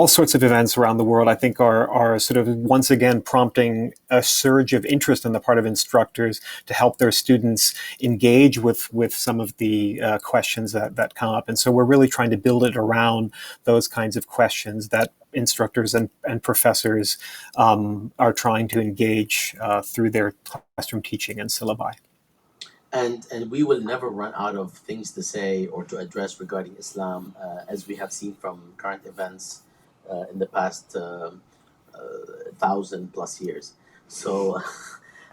sorts of events around the world, I think are sort of once again prompting a surge of interest on the part of instructors to help their students engage with some of the questions that come up. And so we're really trying to build it around those kinds of questions that instructors and professors are trying to engage through their classroom teaching and syllabi. And we will never run out of things to say or to address regarding Islam, as we have seen from current events in the past 1,000+ years. So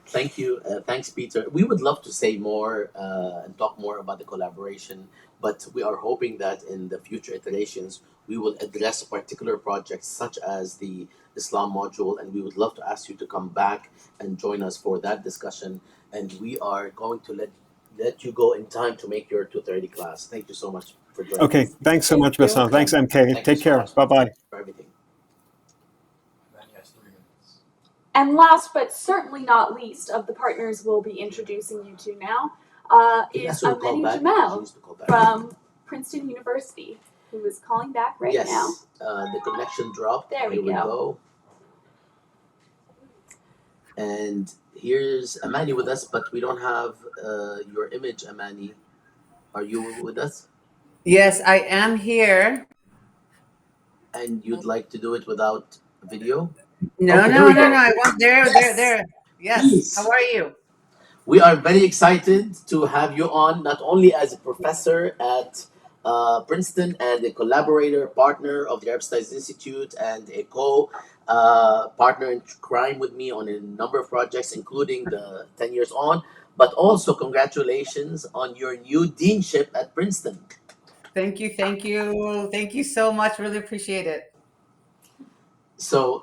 thank you. Thanks, Peter. We would love to say more and talk more about the collaboration, but we are hoping that in the future iterations, we will address particular projects such as the Islam module, and we would love to ask you to come back and join us for that discussion. And we are going to let you go in time to make your 2:30 class. Thank you so much for joining Okay, us. thanks so much, Bassam. Thanks, MK. Thank Take you so care. much. Bye-bye. For everything. And last but certainly not least of the partners we'll be introducing you to now is Amaney Jamal from Princeton University, who is calling back right now. Yes, the connection dropped. There we Here we go. go. And here's Amaney with us, but we don't have your image, Amaney. Are you with us? Yes, I am here. And you'd like to do it without video? No, Okay, no. I want there. Yes. Please. How are you? We are very excited to have you on, not only as a professor at Princeton and a collaborator, partner of the Arab Studies Institute, and a partner in crime with me on a number of projects, including the 10 years on, but also congratulations on your new deanship at Princeton. Thank you so much. Really appreciate it. So,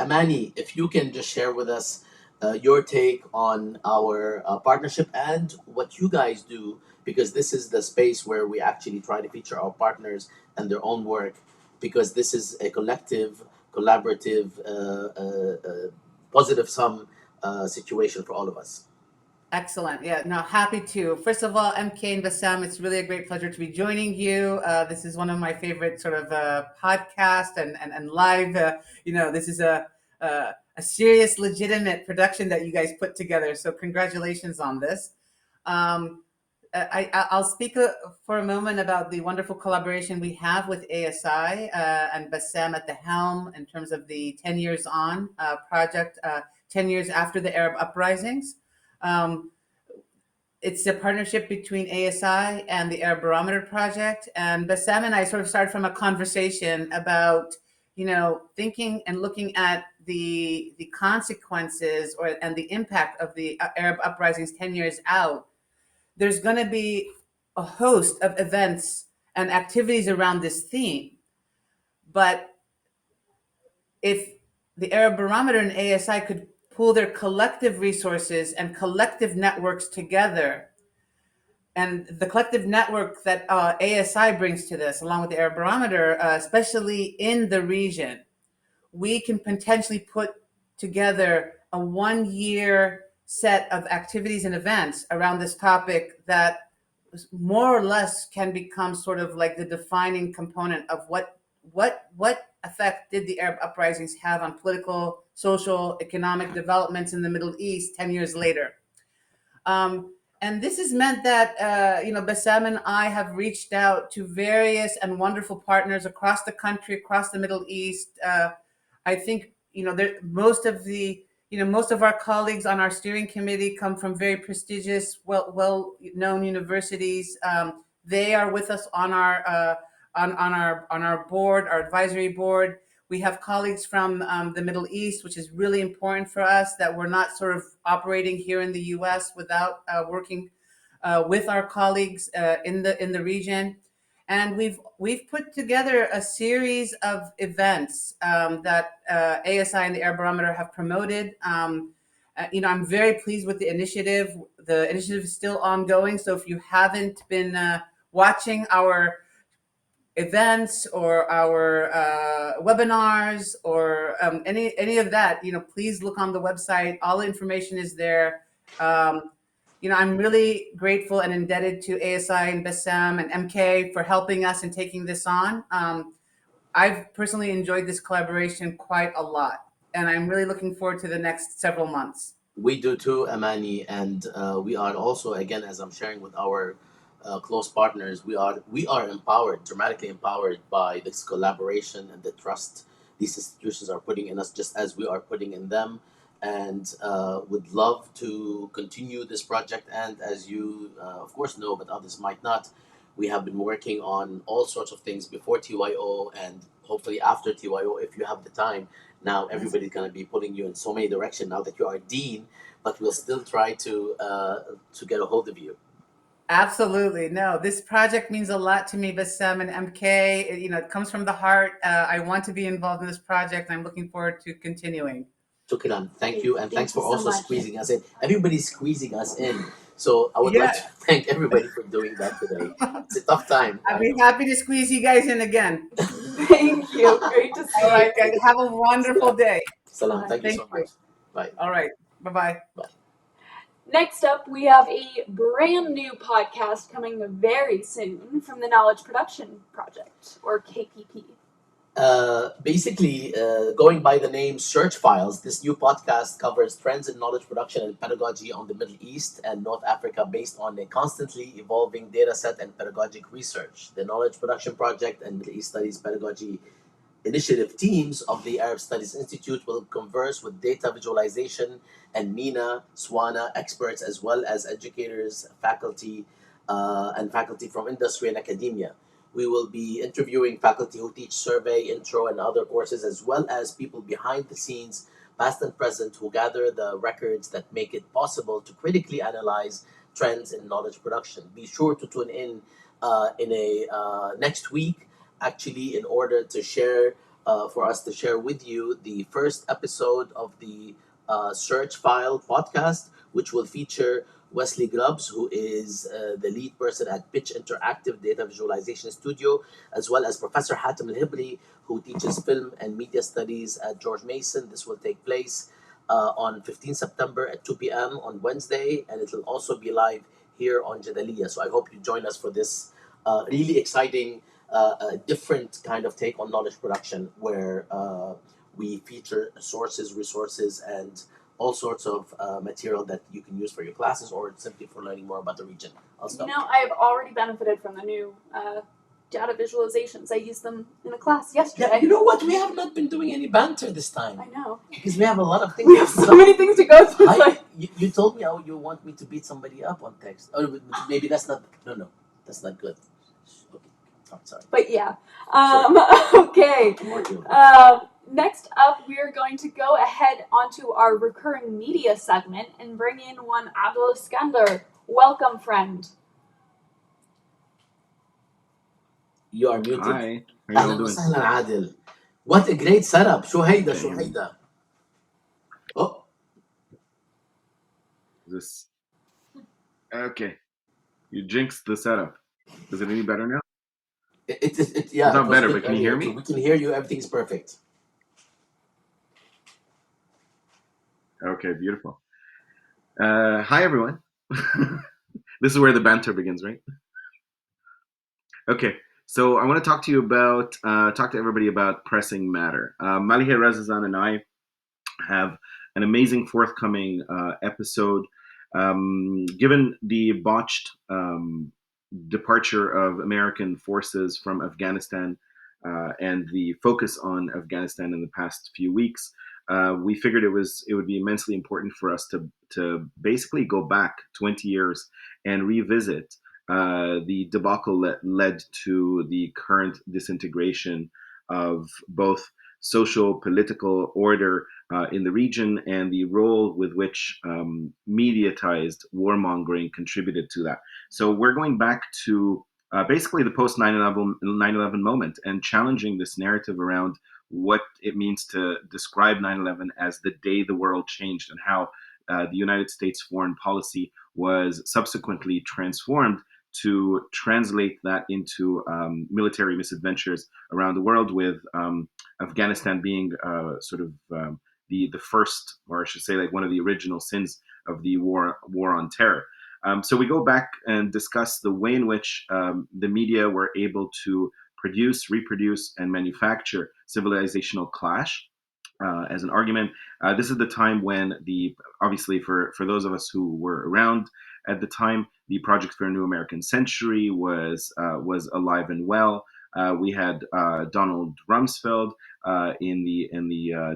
Amaney, if you can just share with us your take on our partnership and what you guys do, because this is the space where we actually try to feature our partners and their own work, because this is a collective, collaborative, positive sum situation for all of us. Excellent. Yeah, no, happy to. First of all, MK and Bassam, it's really a great pleasure to be joining you. This is one of my favorite sort of podcast and live. This is a serious, legitimate production that you guys put together. So congratulations on this. I'll speak for a moment about the wonderful collaboration we have with ASI and Bassam at the helm in terms of the 10 Years On project, 10 years after the Arab uprisings. It's a partnership between ASI and the Arab Barometer Project. And Bassam and I sort of started from a conversation about, thinking and looking at the consequences and the impact of the Arab uprisings 10 years out. There's going to be a host of events and activities around this theme. But if the Arab Barometer and ASI could pool their collective resources and collective networks together, and the collective network that ASI brings to this, along with the Arab Barometer, especially in the region, we can potentially put together a 1-year set of activities and events around this topic that more or less can become sort of like the defining component of what what effect did the Arab uprisings have on political, social, economic developments in the Middle East 10 years later? And this has meant that, Bassam and I have reached out to various and wonderful partners across the country, across the Middle East. I think, most of our colleagues on our steering committee come from very prestigious, well-known universities. They are with us on our board, our advisory board. We have colleagues from the Middle East, which is really important for us, that we're not sort of operating here in the U.S. without working with our colleagues in the region. And we've put together a series of events that ASI and the Air Barometer have promoted. I'm very pleased with the initiative. The initiative is still ongoing, so if you haven't been watching our events or our webinars or any of that, please look on the website. All the information is there. I'm really grateful and indebted to ASI and Bassam and MK for helping us and taking this on. I've personally enjoyed this collaboration quite a lot, and I'm really looking forward to the next several months. We do too, Amaney, and we are also, again, as I'm sharing with our close partners, we are empowered, dramatically empowered by this collaboration and the trust these institutions are putting in us, just as we are putting in them, and would love to continue this project. And as you, of course, know, but others might not, we have been working on all sorts of things before TYO and hopefully after TYO, if you have the time. Now everybody's going to be pulling you in so many directions now that you are dean, but we'll still try to get a hold of you. Absolutely. No, this project means a lot to me, Bassam and MK. It comes from the heart. I want to be involved in this project. I'm looking forward to continuing. Shukran. Thank you. And thanks for also squeezing us in. Everybody's squeezing us in. So I would like to thank everybody for doing that today. It's a tough time. I'd be happy to squeeze you guys in again. Thank you. Great to see you. All right, guys. Have a wonderful day. Salam. Thank you so much. Bye. All right. Bye-bye. Bye. Next up, we have a brand new podcast coming very soon from the Knowledge Production Project, or KPP. Basically, going by the name Search Files, this new podcast covers trends in knowledge production and pedagogy on the Middle East and North Africa based on a constantly evolving data set and pedagogic research. The Knowledge Production Project and Middle East Studies Pedagogy Initiative teams of the Arab Studies Institute will converse with data visualization and MENA, SWANA experts, as well as educators, faculty, and faculty from industry and academia. We will be interviewing faculty who teach survey, intro, and other courses, as well as people behind the scenes, past and present, who gather the records that make it possible to critically analyze trends in knowledge production. Be sure to tune in next week, actually, in order to share, for us to share with you the first episode of the Search File podcast, which will feature Wesley Grubbs, who is the lead person at Pitch Interactive Data Visualization Studio, as well as Professor Hatem Al-Hibri, who teaches film and media studies at George Mason. This will take place on 15 September at 2 p.m. on Wednesday, and it will also be live here on Jadaliya. So I hope you join us for this really exciting, different kind of take on knowledge production, where we feature sources, resources, and all sorts of material that you can use for your classes or simply for learning more about the region. I'll stop. I have already benefited from the new data visualizations. I used them in a class yesterday. Yeah, you know what? We have not been doing any banter this time. I know. Because we have a lot of things. We have so many things to go through. You told me how you want me to beat somebody up on text. Oh, maybe that's not... No, that's not good. Okay, sorry. But yeah. Okay. Next up, we are going to go ahead onto our recurring media segment and bring in one Adel Iskandar. Welcome, friend. You are muted. Hi. How are you doing? Adel. What a great setup. شو هيدا. Oh. This. Okay. You jinxed the setup. Is it any better now? Yeah. It's not better, but can you hear me? We can hear you. Everything's perfect. Okay, beautiful. Hi, everyone. This is where the banter begins, right? Okay, So I want to talk to you about, talk to everybody about pressing matter. Maliha Razazan and I have an amazing forthcoming episode. Given the botched departure of American forces from Afghanistan and the focus on Afghanistan in the past few weeks, we figured it would be immensely important for us to basically go back 20 years and revisit the debacle that led to the current disintegration of both social political order in the region and the role with which mediatized warmongering contributed to that. So we're going back to basically the post 9/11 moment and challenging this narrative around what it means to describe 9/11 as the day the world changed, and how the United States foreign policy was subsequently transformed to translate that into military misadventures around the world, with Afghanistan being the first, or I should say, like one of the original sins of the war on terror. So we go back and discuss the way in which the media were able to produce, reproduce, and manufacture civilizational clash as an argument. This is the time when obviously for those of us who were around at the time, the Project for a New American Century was alive and well. We had Donald Rumsfeld in the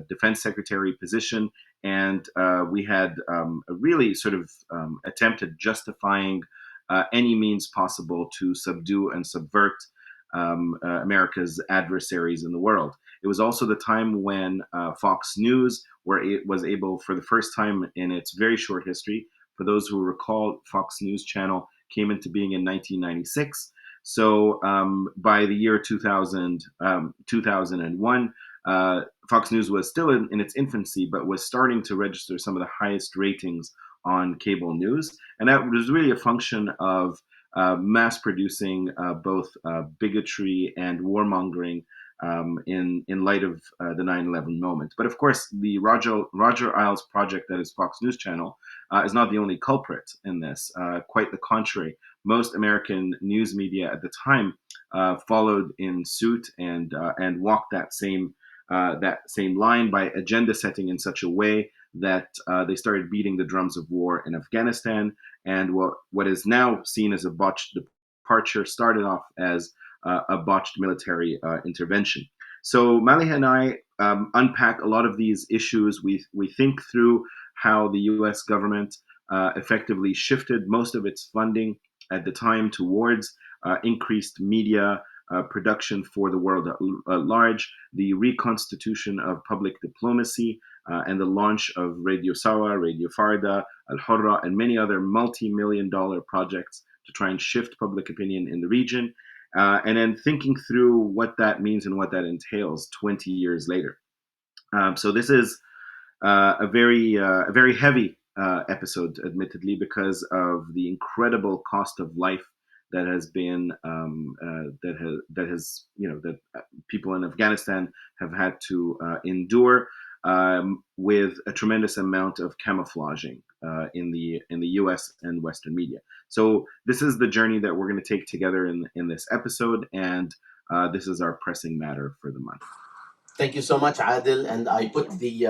defense secretary position, and we had a really sort of attempt at justifying any means possible to subdue and subvert America's adversaries in the world. It was also the time when Fox News was able, for the first time in its very short history, for those who recall, Fox News Channel came into being in 1996. So by the year 2001, Fox News was still in its infancy, but was starting to register some of the highest ratings on cable news. And that was really a function of mass producing both bigotry and warmongering in light of the 9/11 moment. But of course, the Roger Ailes project, that is Fox News Channel, is not the only culprit in this. Quite the contrary. Most American news media at the time followed in suit and walked that same line by agenda setting in such a way that they started beating the drums of war in Afghanistan. And what is now seen as a botched departure started off as a botched military intervention. So Maliha and I unpack a lot of these issues. We think through how the U.S. government effectively shifted most of its funding at the time towards increased media production for the world at large, the reconstitution of public diplomacy, and the launch of Radio Sawa, Radio Farda, Al Hurra, and many other multi-million-dollar projects to try and shift public opinion in the region, and then thinking through what that means and what that entails 20 years later. So this is a very heavy episode, admittedly, because of the incredible cost of life that has been that people in Afghanistan have had to endure, with a tremendous amount of camouflaging in the U.S. and Western media. So this is the journey that we're going to take together in this episode, and this is our pressing matter for the month. Thank you so much, Adel. And I put the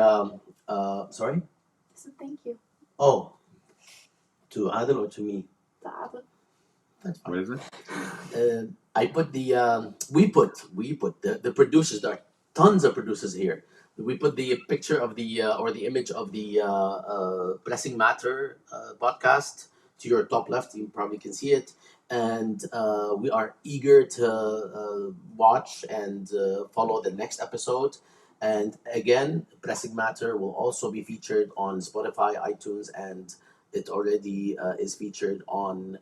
sorry. So thank you. Oh, to Adel or to me? To Adel. That's fine. What is it? I put we put the producers. There are tons of producers here. We put the picture of or the image of the Pressing Matter podcast to your top left. You probably can see it, and we are eager to watch and follow the next episode. And again, Pressing Matter will also be featured on Spotify, iTunes, and it already is featured on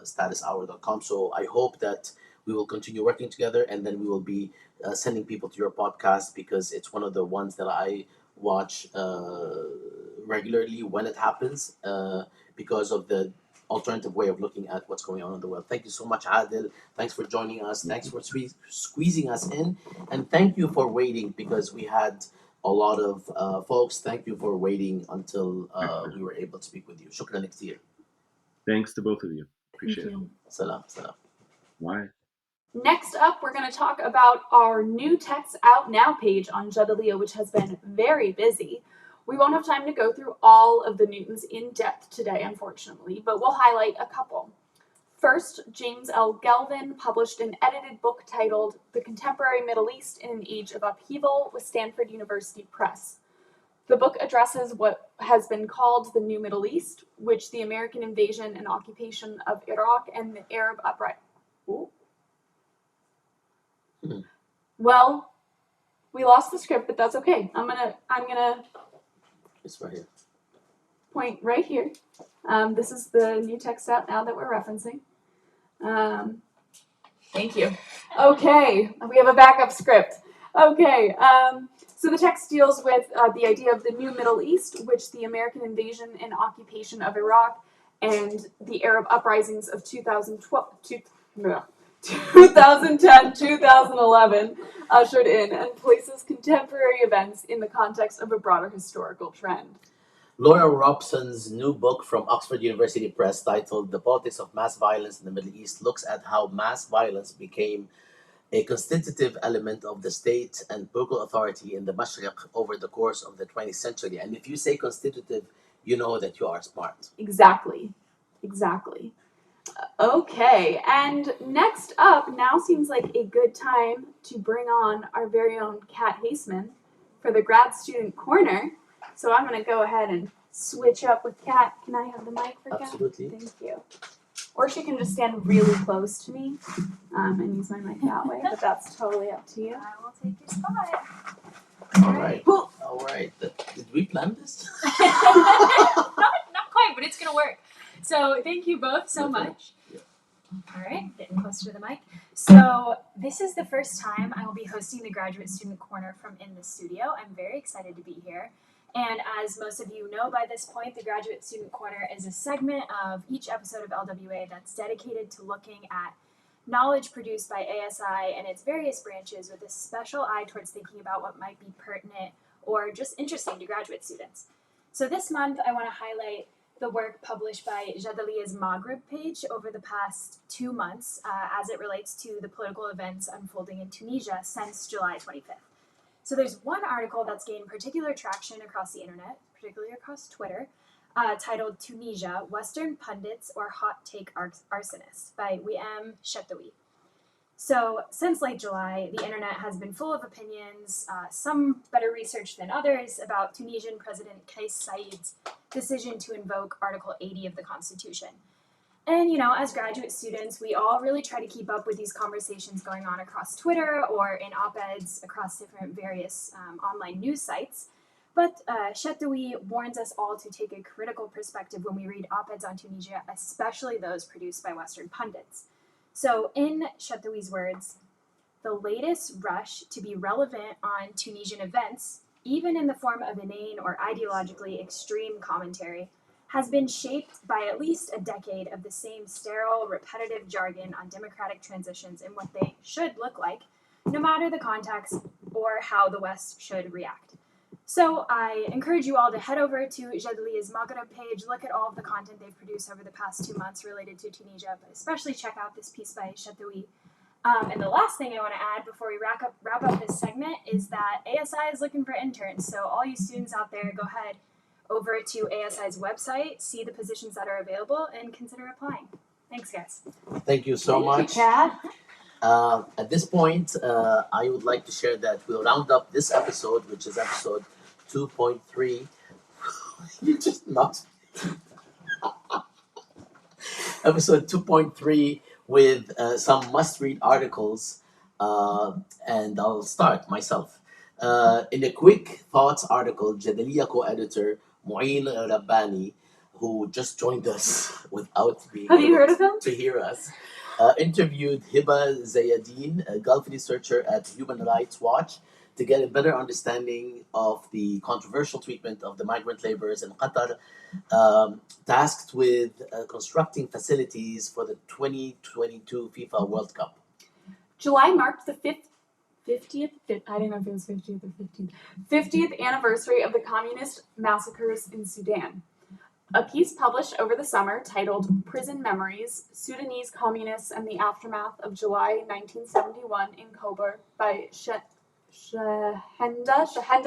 statushour.com. So I hope that we will continue working together, and then we will be sending people to your podcast, because it's one of the ones that I watch regularly when it happens, because of the alternative way of looking at what's going on in the world. Thank you so much, Adel. Thanks for joining us. Thanks for squeezing us in. And thank you for waiting, because we had a lot of folks. Thank you for waiting until we were able to speak with you. Shukran كثير. Thanks to both of you. Appreciate it. Salam. Salam. Why? Next up, we're going to talk about our new Text Out Now page on Jadalia, which has been very busy. We won't have time to go through all of the Newtons in depth today, unfortunately, but we'll highlight a couple. First, James L. Galvin published an edited book titled The Contemporary Middle East in an Age of Upheaval with Stanford University Press. The book addresses what has been called the New Middle East, which the American invasion and occupation of Iraq and the Arab uprising. Well, we lost the script, but that's okay. I'm gonna It's right here. point right here. This is the new text out now that we're referencing. Thank you. Okay, we have a backup script. Okay, so the text deals with the idea of the New Middle East, which the American invasion and occupation of Iraq and the Arab uprisings of 2010, 2011 ushered in, and places contemporary events in the context of a broader historical trend. Laura Robson's new book from Oxford University Press titled The Politics of Mass Violence in the Middle East looks at how mass violence became a constitutive element of the state and political authority in the Mashriq over the course of the 20th century. And if you say constitutive, you know that you are smart. Exactly. Okay, and next up now seems like a good time to bring on our very own Kat Haseman for the grad student corner. So I'm going to go ahead and switch up with Kat. Can I have the mic for Kat? Absolutely. Thank you. Or she can just stand really close to me and use my mic that way, but that's totally up to you. I will take your spot. All right. Did we plan this? Not quite, but it's going to work. So thank you both so much. All right, getting closer to the mic. So this is the first time I will be hosting the Graduate Student Corner from in the studio. I'm very excited to be here. And as most of you know by this point, the Graduate Student Corner is a segment of each episode of LWA that's dedicated to looking at knowledge produced by ASI and its various branches with a special eye towards thinking about what might be pertinent or just interesting to graduate students. So this month, I want to highlight the work published by Jadalia's Maghreb page over the past 2 months as it relates to the political events unfolding in Tunisia since July 25th. So there's one article that's gained particular traction across the internet, particularly across Twitter, titled Tunisia, Western Pundits or Hot Take Arsonists by Wiem Chetoui. So since late July, the internet has been full of opinions, some better researched than others, about Tunisian President Kais Saied's decision to invoke Article 80 of the Constitution. And, you know, as graduate students, we all really try to keep up with these conversations going on across Twitter or in op-eds across different various online news sites. But Chetoui warns us all to take a critical perspective when we read op-eds on Tunisia, especially those produced by Western pundits. So in Chetoui's words, the latest rush to be relevant on Tunisian events, even in the form of inane or ideologically extreme commentary, has been shaped by at least a decade of the same sterile, repetitive jargon on democratic transitions and what they should look like, no matter the context or how the West should react. So I encourage you all to head over to Jadalia's Maghreb page, look at all of the content they've produced over the past 2 months related to Tunisia, but especially check out this piece by Chetoui. And the last thing I want to add before we wrap up this segment is that ASI is looking for interns. So all you students out there, go ahead over to ASI's website, see the positions that are available, and consider applying. Thanks, guys. Thank you so much. Kat. At this point, I would like to share that we'll round up this episode, which is episode 2.3. You just not. Episode 2.3 with some must-read articles, and I'll start myself. In a quick thoughts article, Jadalia co-editor Mouin Rabbani, who just joined us without being Have you heard of him? to hear us, interviewed Hiba Zayadeen, a Gulf researcher at Human Rights Watch, to get a better understanding of the controversial treatment of the migrant laborers in Qatar, tasked with constructing facilities for the 2022 FIFA World Cup. July marked the 50th, I don't know if it was 50th or 15th, 50th anniversary of the communist massacres in Sudan. A piece published over the summer titled Prison Memories, Sudanese Communists and the Aftermath of July 1971 in Kobar by Shahenda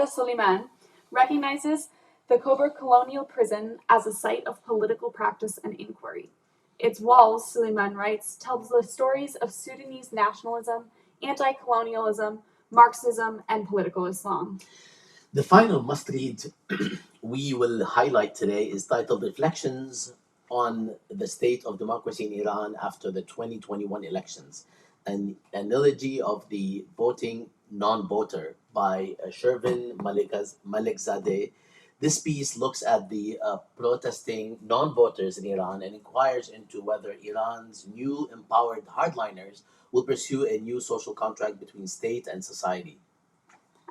Suleiman recognizes the Kobar colonial prison as a site of political practice and inquiry. Its walls, Suleiman writes, tells the stories of Sudanese nationalism, anti-colonialism, Marxism, and political Islam. The final must-read we will highlight today is titled Reflections on the State of Democracy in Iran After the 2021 Elections, an elegy of the voting non-voter by Shervin Malikzadeh. This piece looks at the protesting non-voters in Iran and inquires into whether Iran's new empowered hardliners will pursue a new social contract between state and society.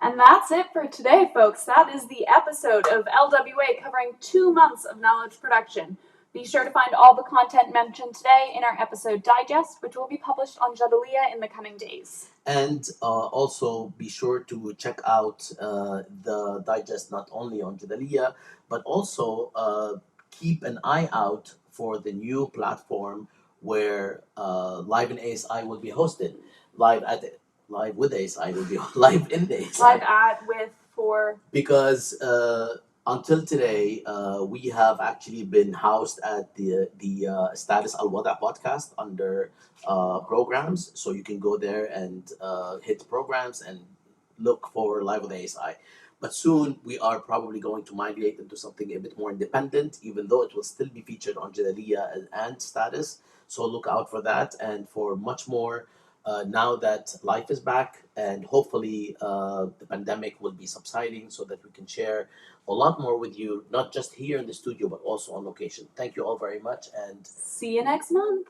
And that's it for today, folks. That is the episode of LWA covering 2 months of knowledge production. Be sure to find all the content mentioned today in our episode digest, which will be published on Jadaliya in the coming days. And also be sure to check out the digest not only on Jadaliya, but also keep an eye out for the new platform where Live in ASI will be hosted. Live with ASI will be live in ASI. Live at, with, for. Because until today, we have actually been housed at the Status Al Wada podcast under programs. So you can go there and hit programs and look for Live with ASI. But soon we are probably going to migrate into something a bit more independent, even though it will still be featured on Jadaliya and Status. So look out for that and for much more. Now that life is back and hopefully the pandemic will be subsiding so that we can share a lot more with you, not just here in the studio, but also on location. Thank you all very much and see you next month.